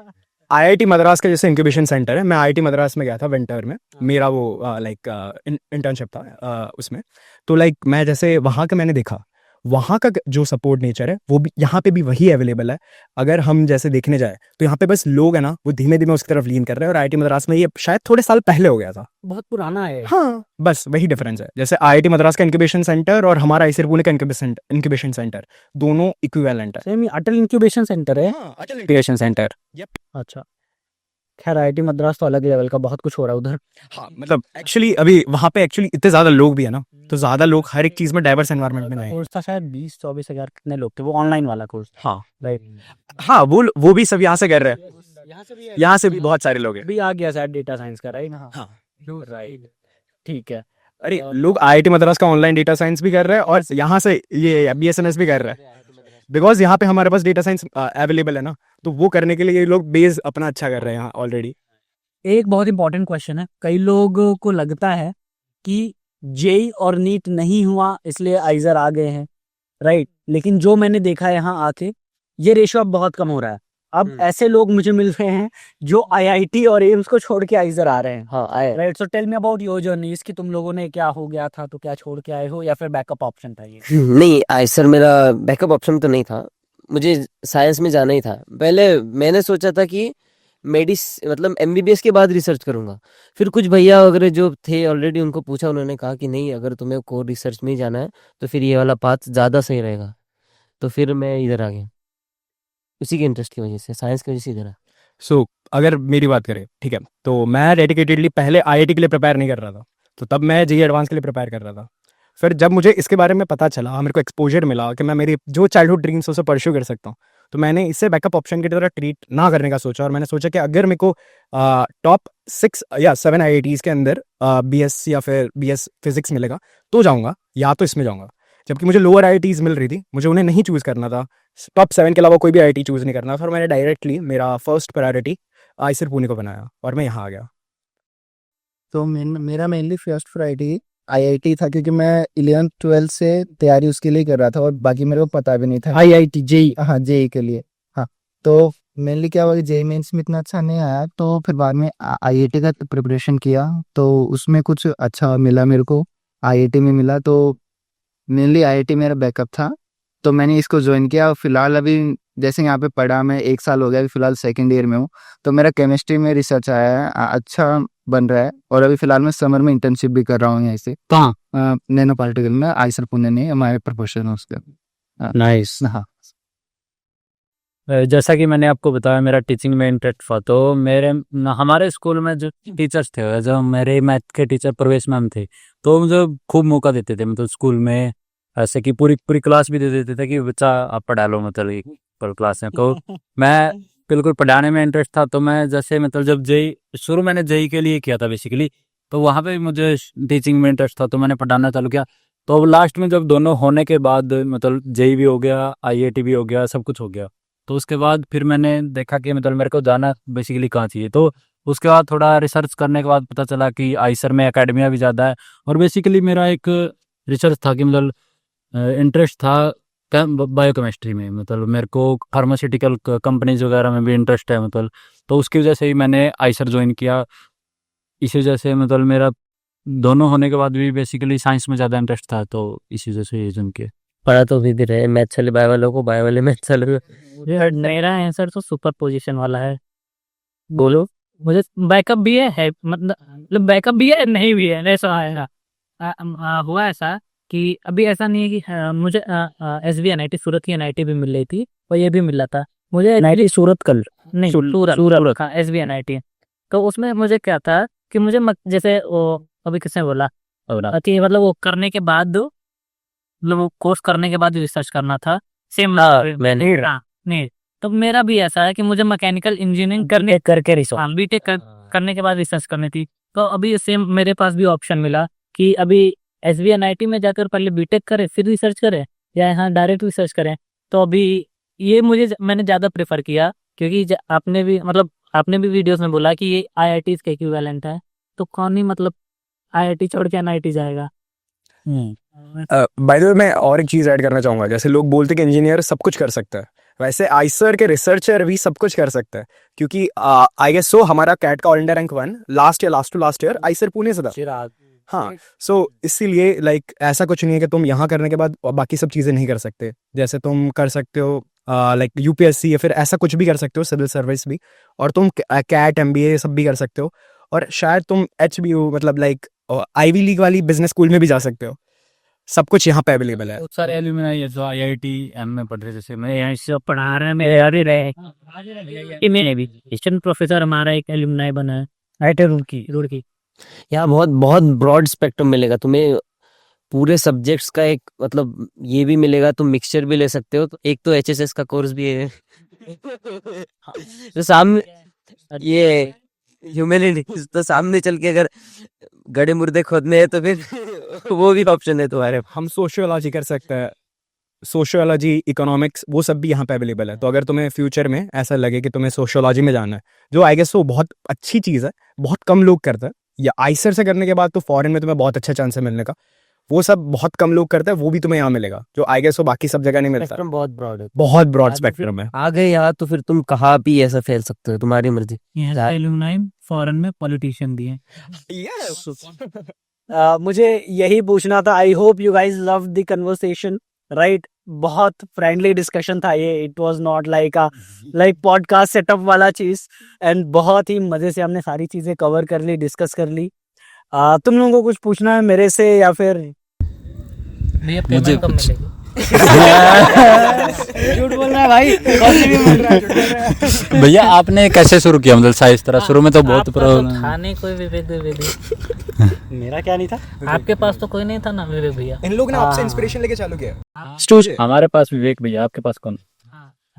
S2: आईआईटी मद्रास का जैसे इंक्यूबेशन सेंटर है, मैं आईआईटी मद्रास में गया था विंटर में, मेरा वो लाइक इंटर्नशिप था उसमें। तो लाइक मैं जैसे वहाँ का मैंने देखा, वहाँ का जो सपोर्ट नेचर है वो भी यहाँ पे भी वही अवेलेबल है। अगर हम जैसे देखने जाए तो यहाँ पे बस लोग है ना, वो धीमे धीमे उसकी तरफ लीन कर रहे हैं, और आईआईटी मद्रास में ये शायद थोड़े साल पहले हो गया था।
S4: बहुत पुराना है।
S2: हाँ, बस वही डिफरेंस है। जैसे आईआईटी मद्रास का इंक्यूबेशन सेंटर और हमारा आईसीआर पुणे का इंक्यूबेशन सेंटर दोनों इक्विवेलेंट है।
S4: सेम अटल इंक्यूबेशन सेंटर है।
S2: हाँ, अटल इंक्यूबेशन सेंटर।
S4: अच्छा, खैर आईआईटी मद्रास तो अलग लेवल का, बहुत कुछ हो रहा है उधर।
S2: हाँ, मतलब एक्चुअली अभी वहाँ पे एक्चुअली इतने ज़्यादा लोग भी है ना, तो ज़्यादा लोग हर एक चीज़ में डाइवर्स एनवायरनमेंट में नहीं।
S4: कोर्स था शायद 20-24 हजार कितने लोग थे, वो ऑनलाइन वाला कोर्स।
S2: हाँ
S4: राइट।
S2: हाँ, वो भी सब यहाँ से कर रहे हैं, यहाँ से भी बहुत सारे लोग हैं।
S4: भी आ गया शायद डेटा साइंस का, राइट?
S2: हाँ,
S4: राइट, ठीक है।
S2: अरे लोग आईआईटी मद्रास का ऑनलाइन डेटा साइंस भी कर रहे हैं, और यहाँ से ये बीएसएनएस भी कर रहे हैं, बिकॉज यहाँ पे हमारे पास डेटा साइंस अवेलेबल है ना, तो वो करने के लिए ये लोग बेस अपना अच्छा कर रहे हैं यहाँ ऑलरेडी।
S4: एक बहुत इंपॉर्टेंट क्वेश्चन है, कई लोगों को लगता है कि जेई और नीट नहीं हुआ इसलिए आइजर आ गए हैं, राइट? लेकिन जो मैंने देखा है यहाँ आके, ये रेशियो अब बहुत कम हो रहा है। अब ऐसे लोग मुझे मिल रहे हैं जो आईआईटी और एम्स को छोड़ के आइजर आ रहे हैं।
S3: हाँ आए।
S4: Right, so tell me about your journey, इसकी तुम लोगों ने क्या हो गया था तो क्या छोड़ के आए हो, या फिर बैकअप ऑप्शन था ये?
S3: नहीं आई सर, मेरा बैकअप ऑप्शन तो नहीं था, मुझे साइंस में जाना ही था। पहले मैंने सोचा था कि मतलब एमबीबीएस के बाद रिसर्च करूंगा। फिर कुछ भैया वगैरह जो थे ऑलरेडी, उनको पूछा, उन्होंने कहा कि नहीं, अगर तुम्हें कोर रिसर्च में ही जाना है तो फिर ये वाला पाथ ज़्यादा सही रहेगा। तो फिर मैं इधर आ गया, उसी के इंटरेस्ट की वजह से, साइंस की वजह से इधर आ।
S2: सो अगर मेरी बात करें, ठीक है, तो मैं डेडिकेटेडली पहले आईआईटी के लिए प्रिपेयर नहीं कर रहा था, तो तब मैं जेईई एडवांस के लिए प्रिपेयर कर रहा था। फिर जब मुझे इसके बारे में पता चला, मेरे को एक्सपोजर मिला कि मैं मेरी जो चाइल्डहुड ड्रीम्स उसे परस्यू कर सकता हूँ, तो मैंने इसे बैकअप ऑप्शन की तरह ट्रीट ना करने का सोचा, और मैंने सोचा कि अगर मेरे को टॉप 6 या 7 आईआईटीज के अंदर बीएस या फिर बीएस फिजिक्स मिलेगा तो जाऊँगा, या तो इसमें जाऊँगा। जबकि मुझे लोअर आईआईटीज मिल रही थी, मुझे उन्हें नहीं चूज़ करना था, टॉप 7 के अलावा कोई भी आईआईटी चूज़ नहीं करना था, और मैंने डायरेक्टली मेरा फर्स्ट प्रायोरिटी आईसीआर पुणे को बनाया और मैं यहाँ आ गया।
S7: तो मेरा मेनली फर्स्ट प्रायोरिटी आईआईटी था, क्योंकि मैं 11th-12th से तैयारी उसके लिए कर रहा था, और बाकी मेरे को पता भी नहीं था।
S4: IIT JEE?
S7: हाँ, जेई के लिए। हाँ, तो मेनली क्या हुआ कि जेई मेंस में इतना अच्छा नहीं आया, तो फिर बाद में आईआईटी का प्रिपरेशन किया, तो उसमें कुछ अच्छा मिला मेरे को, आईआईटी में मिला, तो मेनली आईआईटी मेरा बैकअप था, तो मैंने इसको ज्वाइन किया। फिलहाल अभी जैसे यहाँ पे पढ़ा, मैं 1 साल हो गया, अभी फिलहाल सेकेंड ईयर में हूँ, तो मेरा केमिस्ट्री में रिसर्च आया है, अच्छा बन रहा है, और अभी फिलहाल मैं समर में इंटर्नशिप भी कर रहा हूँ यहाँ से।
S4: कहाँ?
S7: नैनो पार्टिकल में, आईसीआर पुणे ने हमारे प्रोफेसर है उसका।
S4: नाइस।
S7: हाँ,
S1: जैसा कि मैंने आपको बताया, मेरा टीचिंग में इंटरेस्ट था, तो हमारे स्कूल में जो टीचर्स थे, जो मेरे मैथ के टीचर प्रवेश मैम थे, तो मुझे खूब मौका देते थे, मतलब स्कूल में ऐसे कि पूरी पूरी क्लास भी दे देते थे कि बच्चा आप पढ़ा लो, मतलब पर क्लास में। तो मैं बिल्कुल पढ़ाने में इंटरेस्ट था, तो मैं जैसे मतलब जब शुरू मैंने जेई के लिए किया था बेसिकली, तो वहाँ पे भी मुझे टीचिंग में इंटरेस्ट था, तो मैंने पढ़ाना चालू किया। तो लास्ट में जब दोनों होने के बाद, मतलब जेई भी हो गया, आईआईटी भी हो गया, सब कुछ हो गया, तो उसके बाद फिर मैंने देखा कि मतलब मेरे को जाना बेसिकली कहाँ चाहिए। तो उसके बाद थोड़ा रिसर्च करने के बाद पता चला कि आईसर में एकेडमिया भी ज़्यादा है, और बेसिकली मेरा एक रिसर्च था कि मतलब इंटरेस्ट था बायोकेमिस्ट्री में, मतलब मेरे को फार्मास्यूटिकल कंपनीज वगैरह में भी इंटरेस्ट है, मतलब तो उसकी वजह से ही मैंने आईसर ज्वाइन किया। इसी वजह से मतलब मेरा दोनों होने के बाद भी बेसिकली साइंस में ज़्यादा इंटरेस्ट था, तो इसी वजह से ये ज्वाइन किया।
S3: पढ़ा तो भी रहे, मैथ चले बायो वालों को, बायो वाले मैथ चले।
S5: मेरा आंसर तो सुपर पोजीशन वाला है। बोलो, मुझे बैकअप भी है, मतलब बैकअप भी है, नहीं भी है, ऐसा आएगा। हुआ ऐसा कि अभी ऐसा नहीं है कि मुझे SB NIT सूरत की NIT भी मिल रही थी और ये भी मिल रहा था मुझे
S4: NIT सूरत कल
S5: नहीं सूरत हाँ SB NIT तो उसमें मुझे क्या था कि मुझे जैसे वो अभी किसने बोला कि मतलब वो करने के बाद मतलब वो कोर्स करने के बाद रिसर्च करना था सेम
S3: मैंने
S5: नहीं तो मेरा भी ऐसा है कि मुझे मैकेनिकल इंजीनियरिंग करने
S4: करके रिसर्च
S5: हाँ बीटेक करने के बाद रिसर्च करनी थी तो अभी सेम मेरे पास भी ऑप्शन मिला कि अभी SB NIT में जाकर पहले बीटेक करें फिर रिसर्च करें या यहाँ डायरेक्ट रिसर्च करें तो अभी ये मैंने ज़्यादा प्रेफर किया क्योंकि आपने भी वीडियोस में बोला कि ये IITs के इक्विवेलेंट है तो कौन ही मतलब IIT छोड़ के NIT जाएगा।
S2: बाय द वे मैं और एक चीज़ ऐड करना चाहूँगा जैसे लोग बोलते कि इंजीनियर सब कुछ कर सकता है वैसे आइसर के रिसर्चर भी सब कुछ कर सकता है क्योंकि आई गेस सो हमारा कैट का all India rank 1 last year Eicher Pune से था। हाँ सो इसीलिए लाइक ऐसा कुछ नहीं है कि तुम यहाँ करने के बाद बाकी सब चीज़ें नहीं कर सकते जैसे तुम कर सकते हो लाइक UPSC या फिर ऐसा कुछ भी कर सकते हो सिविल सर्विस भी और तुम कैट MBA सब भी कर सकते हो और शायद तुम HBU मतलब लाइक आईवी लीग वाली बिजनेस स्कूल में भी जा सकते हो सब कुछ यहाँ पे अवेलेबल है।
S1: बहुत सारे एल्यूमिनाई है जो IIT में पढ़ रहे जैसे मैं
S5: यहाँ से पढ़ा रहे हैं मेरे यार ही रहे मैंने भी असिस्टेंट प्रोफेसर हमारा एक एल्यूमनाई बना है IIT रुड़की
S3: यहाँ बहुत बहुत ब्रॉड स्पेक्ट्रम मिलेगा तुम्हें पूरे सब्जेक्ट्स का एक मतलब ये भी मिलेगा तुम मिक्सचर भी ले सकते हो तो एक तो HSS का कोर्स भी है तो सामने ये ह्यूमैनिटीज तो सामने चल के अगर गड़े मुर्दे खोदने हैं तो फिर वो भी ऑप्शन है तुम्हारे।
S2: हम सोशियोलॉजी कर सकते हैं सोशियोलॉजी इकोनॉमिक्स वो सब भी यहाँ पे अवेलेबल है तो अगर तुम्हें फ्यूचर में ऐसा लगे कि तुम्हें सोशियोलॉजी में जाना है जो आई गेस वो बहुत अच्छी चीज़ है बहुत कम लोग करते हैं या आइसर से करने के बाद तो फॉरेन में तुम्हें बहुत अच्छा चांस है मिलने का वो सब बहुत कम लोग करते हैं वो भी तुम्हें यहाँ मिलेगा जो आई गेस वो बाकी सब जगह नहीं मिलता
S3: स्पेक्ट्रम बहुत ब्रॉड है
S2: बहुत ब्रॉड स्पेक्ट्रम है।
S3: आ गए यहाँ तो फिर तुम कहाँ भी ऐसा फैल सकते हो तुम्हारी मर्जी।
S5: एल्यूमनाई फॉरेन में पॉलिटिशियन भी हैं।
S4: मुझे यही पूछना था I hope you guys love the conversation right बहुत फ्रेंडली डिस्कशन था ये it was not like podcast setup वाला चीज एंड बहुत ही मजे से हमने सारी चीजें कवर कर ली डिस्कस कर ली। तुम लोगों को कुछ पूछना है मेरे से या फिर
S5: मुझे
S4: झूठ बोल रहा है भाई कौन भी बोल रहा है
S1: भैया आपने कैसे शुरू किया मतलब साइज इस तरह शुरू में तो बहुत
S5: था नहीं कोई विवेक
S4: मेरा क्या नहीं था
S5: आपके पास तो कोई नहीं था ना विवेक भैया
S2: इन लोग ने आपसे इंस्पिरेशन लेके चालू किया
S1: हमारे पास विवेक भैया आपके पास कौन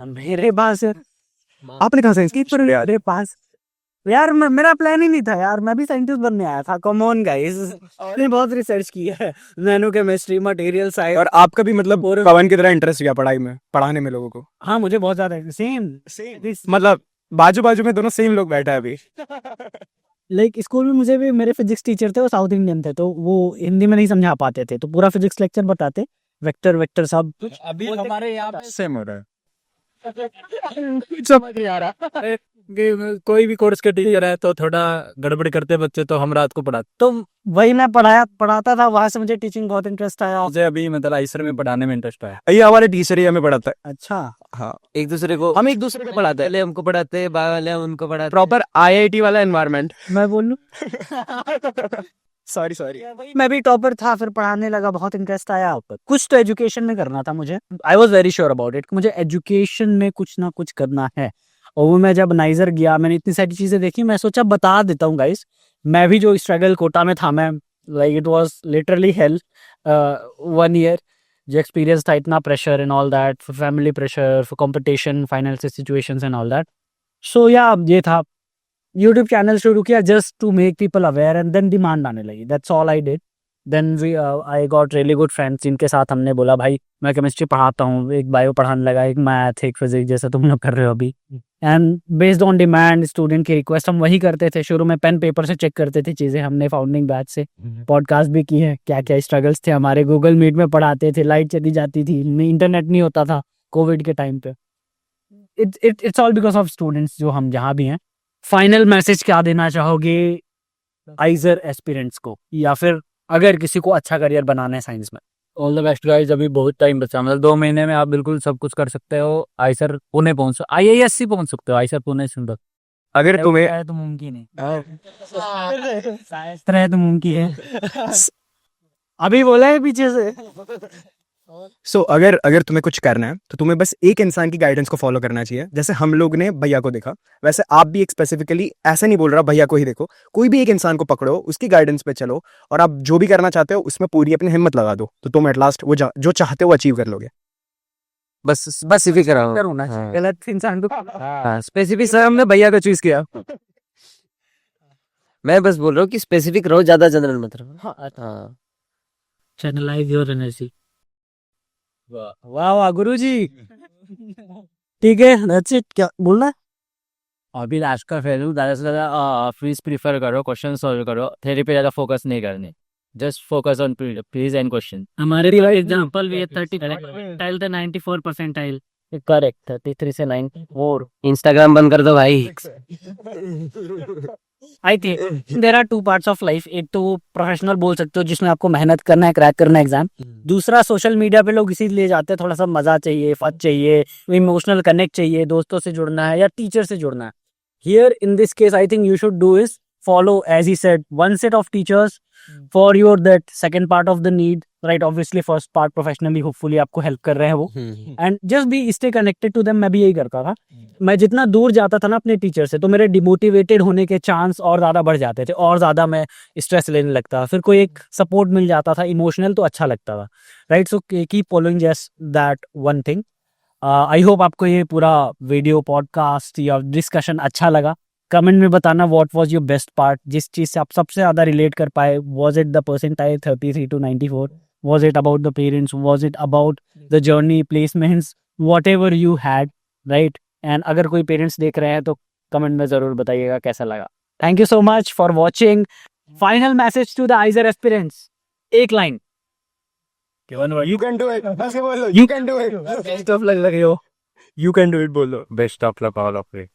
S4: मेरे पास आपने कहा साइंस मेरे पास यार मेरा प्लान ही नहीं था यार मैं भी साइंटिस्ट बनने आया था कम ऑन गाइस मैंने बहुत रिसर्च किया है नैनो केमिस्ट्री मटेरियल साइंस
S2: और आपका भी मतलब पवन की तरह इंटरेस्ट गया पढ़ाई में पढ़ाने में लोगों को।
S4: हाँ मुझे बहुत ज्यादा सेम
S2: मतलब बाजू बाजू में दोनों सेम लोग बैठे हैं अभी
S4: लाइक स्कूल में मुझे भी मेरे फिजिक्स टीचर थे वो साउथ इंडियन थे तो वो हिंदी में नहीं समझा पाते थे तो पूरा फिजिक्स लेक्चर बताते वेक्टर सब कुछ
S1: अभी हमारे यहाँ पे सेम हो रहा है
S2: समझ नहीं आ रहा
S1: कोई भी कोर्स के टीचर है तो थोड़ा गड़बड़ करते बच्चे तो हम रात को पढ़ाते
S4: तो वही मैं पढ़ाता था वहां से मुझे टीचिंग बहुत इंटरेस्ट आया
S1: मुझे अभी मतलब आइसर में पढ़ाने में इंटरेस्ट आया।
S2: ये हमारे टीचर ही हमें पढ़ाता है।
S4: अच्छा
S2: हाँ
S3: एक दूसरे को
S2: हम एक दूसरे को पढ़ाते हैं
S3: पहले हमको पढ़ाते हैं बाद वाले उनको पढ़ाते
S2: प्रॉपर IIT वाला एनवायरनमेंट।
S4: मैं बोलूं
S2: सॉरी
S4: मैं भी टॉपर था फिर पढ़ाने लगा बहुत इंटरेस्ट आया कुछ तो एजुकेशन में करना था मुझे I was very sure about it मुझे एजुकेशन में कुछ ना कुछ करना है और वो मैं जब नाइजर गया मैंने इतनी सारी चीजें देखी मैं सोचा बता देता हूँ गाइस मैं भी जो स्ट्रगल कोटा में था मैं like it was literally hell 1 year जो एक्सपीरियंस था इतना pressure and all that for family pressure for competition financial situations and all that so yeah ये था यूट्यूब चैनल शुरू किया just to make people aware and then demand आने लगी that's all I did then I got really good friends जिनके साथ हमने बोला भाई मैं केमिस्ट्री पढ़ाता हूँ एक बायो पढ़ाने लगा एक मैथ एक फिजिक्स जैसा तुम लोग कर रहे हो अभी and based on demand student की रिक्वेस्ट हम वही करते थे शुरू में पेन पेपर से चेक करते थे चीज़ें हमने फाउंडिंग बैच से पॉडकास्ट भी की है क्या क्या स्ट्रगल्स थे हमारे गूगल मीट में पढ़ाते थे लाइट चली जाती थी इंटरनेट नहीं होता था कोविड के टाइम पे it's all because of students जो हम जहाँ भी हैं फाइनल मैसेज क्या देना चाहोगे आइजर एस्पिरेंट्स को या फिर अगर किसी को अच्छा करियर बनाना है साइंस में
S1: ऑल द बेस्ट गाइस अभी बहुत टाइम बचा मतलब 2 महीने में आप बिल्कुल सब कुछ कर सकते हो आइसर पुणे पहुंच IISc पहुंच सकते हो आइसर पुणे सुंदर
S2: अगर तुम्हें
S5: तो मुमकिन है तो मुमकिन है
S4: अभी बोला है पीछे से।
S2: सो अगर अगर तुम्हें कुछ करना है तो तुम्हें बस एक इंसान की गाइडेंस को फॉलो करना चाहिए। जैसे हम लोग ने भैया को देखा, वैसे आप भी एक स्पेसिफिकली, ऐसा नहीं बोल रहा भैया को ही देखो, कोई भी एक इंसान को पकड़ो, उसकी गाइडेंस पे चलो और आप जो भी करना चाहते हो उसमें पूरी अपनी हिम्मत लगा दो, तो तुम एट लास्ट वो जो चाहते हो अचीव कर लोगे।
S3: बस स्पेसिफिक रहो।
S4: करूँ
S3: हाँ।
S4: गलत इंसान को।
S3: हाँ, स्पेसिफिक सर हमने भैया को चूज किया। मैं बस बोल रहा हूँ कि स्पेसिफिक रहो, ज्यादा जनरल मत रहो। हाँ।
S5: Channelize your energy.
S4: वाह वाह गुरुजी। ठीक है, that's it। क्या बोलना है?
S1: अभी लास्ट का फेल हूँ, ज़्यादा से ज़्यादा फ्रीज प्रीफर करो, क्वेश्चन सॉल्व करो, थ्योरी पे ज़्यादा फोकस नहीं करने, just focus on please and question.
S5: हमारे एग्जाम्पल भी है 30 परसेंटाइल था 94 परसेंटाइल।
S3: करेक्ट, 33 से 94। इंस्टाग्राम बंद कर दो भाई।
S4: I think there are two parts of life. एक तो प्रोफेशनल बोल सकते हो जिसमें आपको मेहनत करना है, क्रैक करना है एग्जाम। दूसरा सोशल मीडिया पे लोग इसीलिए जाते हैं, थोड़ा सा मजा चाहिए, फन चाहिए, इमोशनल कनेक्ट चाहिए, दोस्तों से जुड़ना है या टीचर से जुड़ना है। Here in this case I think you should do is follow, as he said, one set of teachers for your that second part of the need, right? Obviously first part professionally hopefully आपको help कर रहे हैं वो, and just be stay connected to them। मैं भी यही करता था। मैं जितना दूर जाता था ना अपने टीचर से, तो मेरे डिमोटिवेटेड होने के चांस और ज़्यादा बढ़ जाते थे, और ज़्यादा मैं स्ट्रेस लेने लगता। फिर कोई एक सपोर्ट मिल जाता था इमोशनल, तो अच्छा लगता था, right? So keep following just that one thing. I hope आपको ये पूरा वीडियो पॉडकास्ट या डिस्कशन अच्छा लगा। कमेंट में बताना what was your best part, जिस चीज़ से आप सबसे ज़्यादा रिलेट कर पाए। Was it the percentile 33 to 94? Was it about the parents? Was it about the journey, placements, what ever you had, right? And अगर कोई पेरेंट्स देख रहे हैं तो कमेंट में ज़रूर बताइएगा कैसा लगा। Thank you so much for watching. Final message to the IISER aspirants, एक लाइन।
S2: You can do it। ऐसे बोलो, you can do it। Best of luck लगे हो, you can do it बोलो।
S1: Best of luck all of you.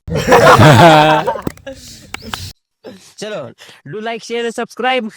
S3: चलो, do like, share, subscribe.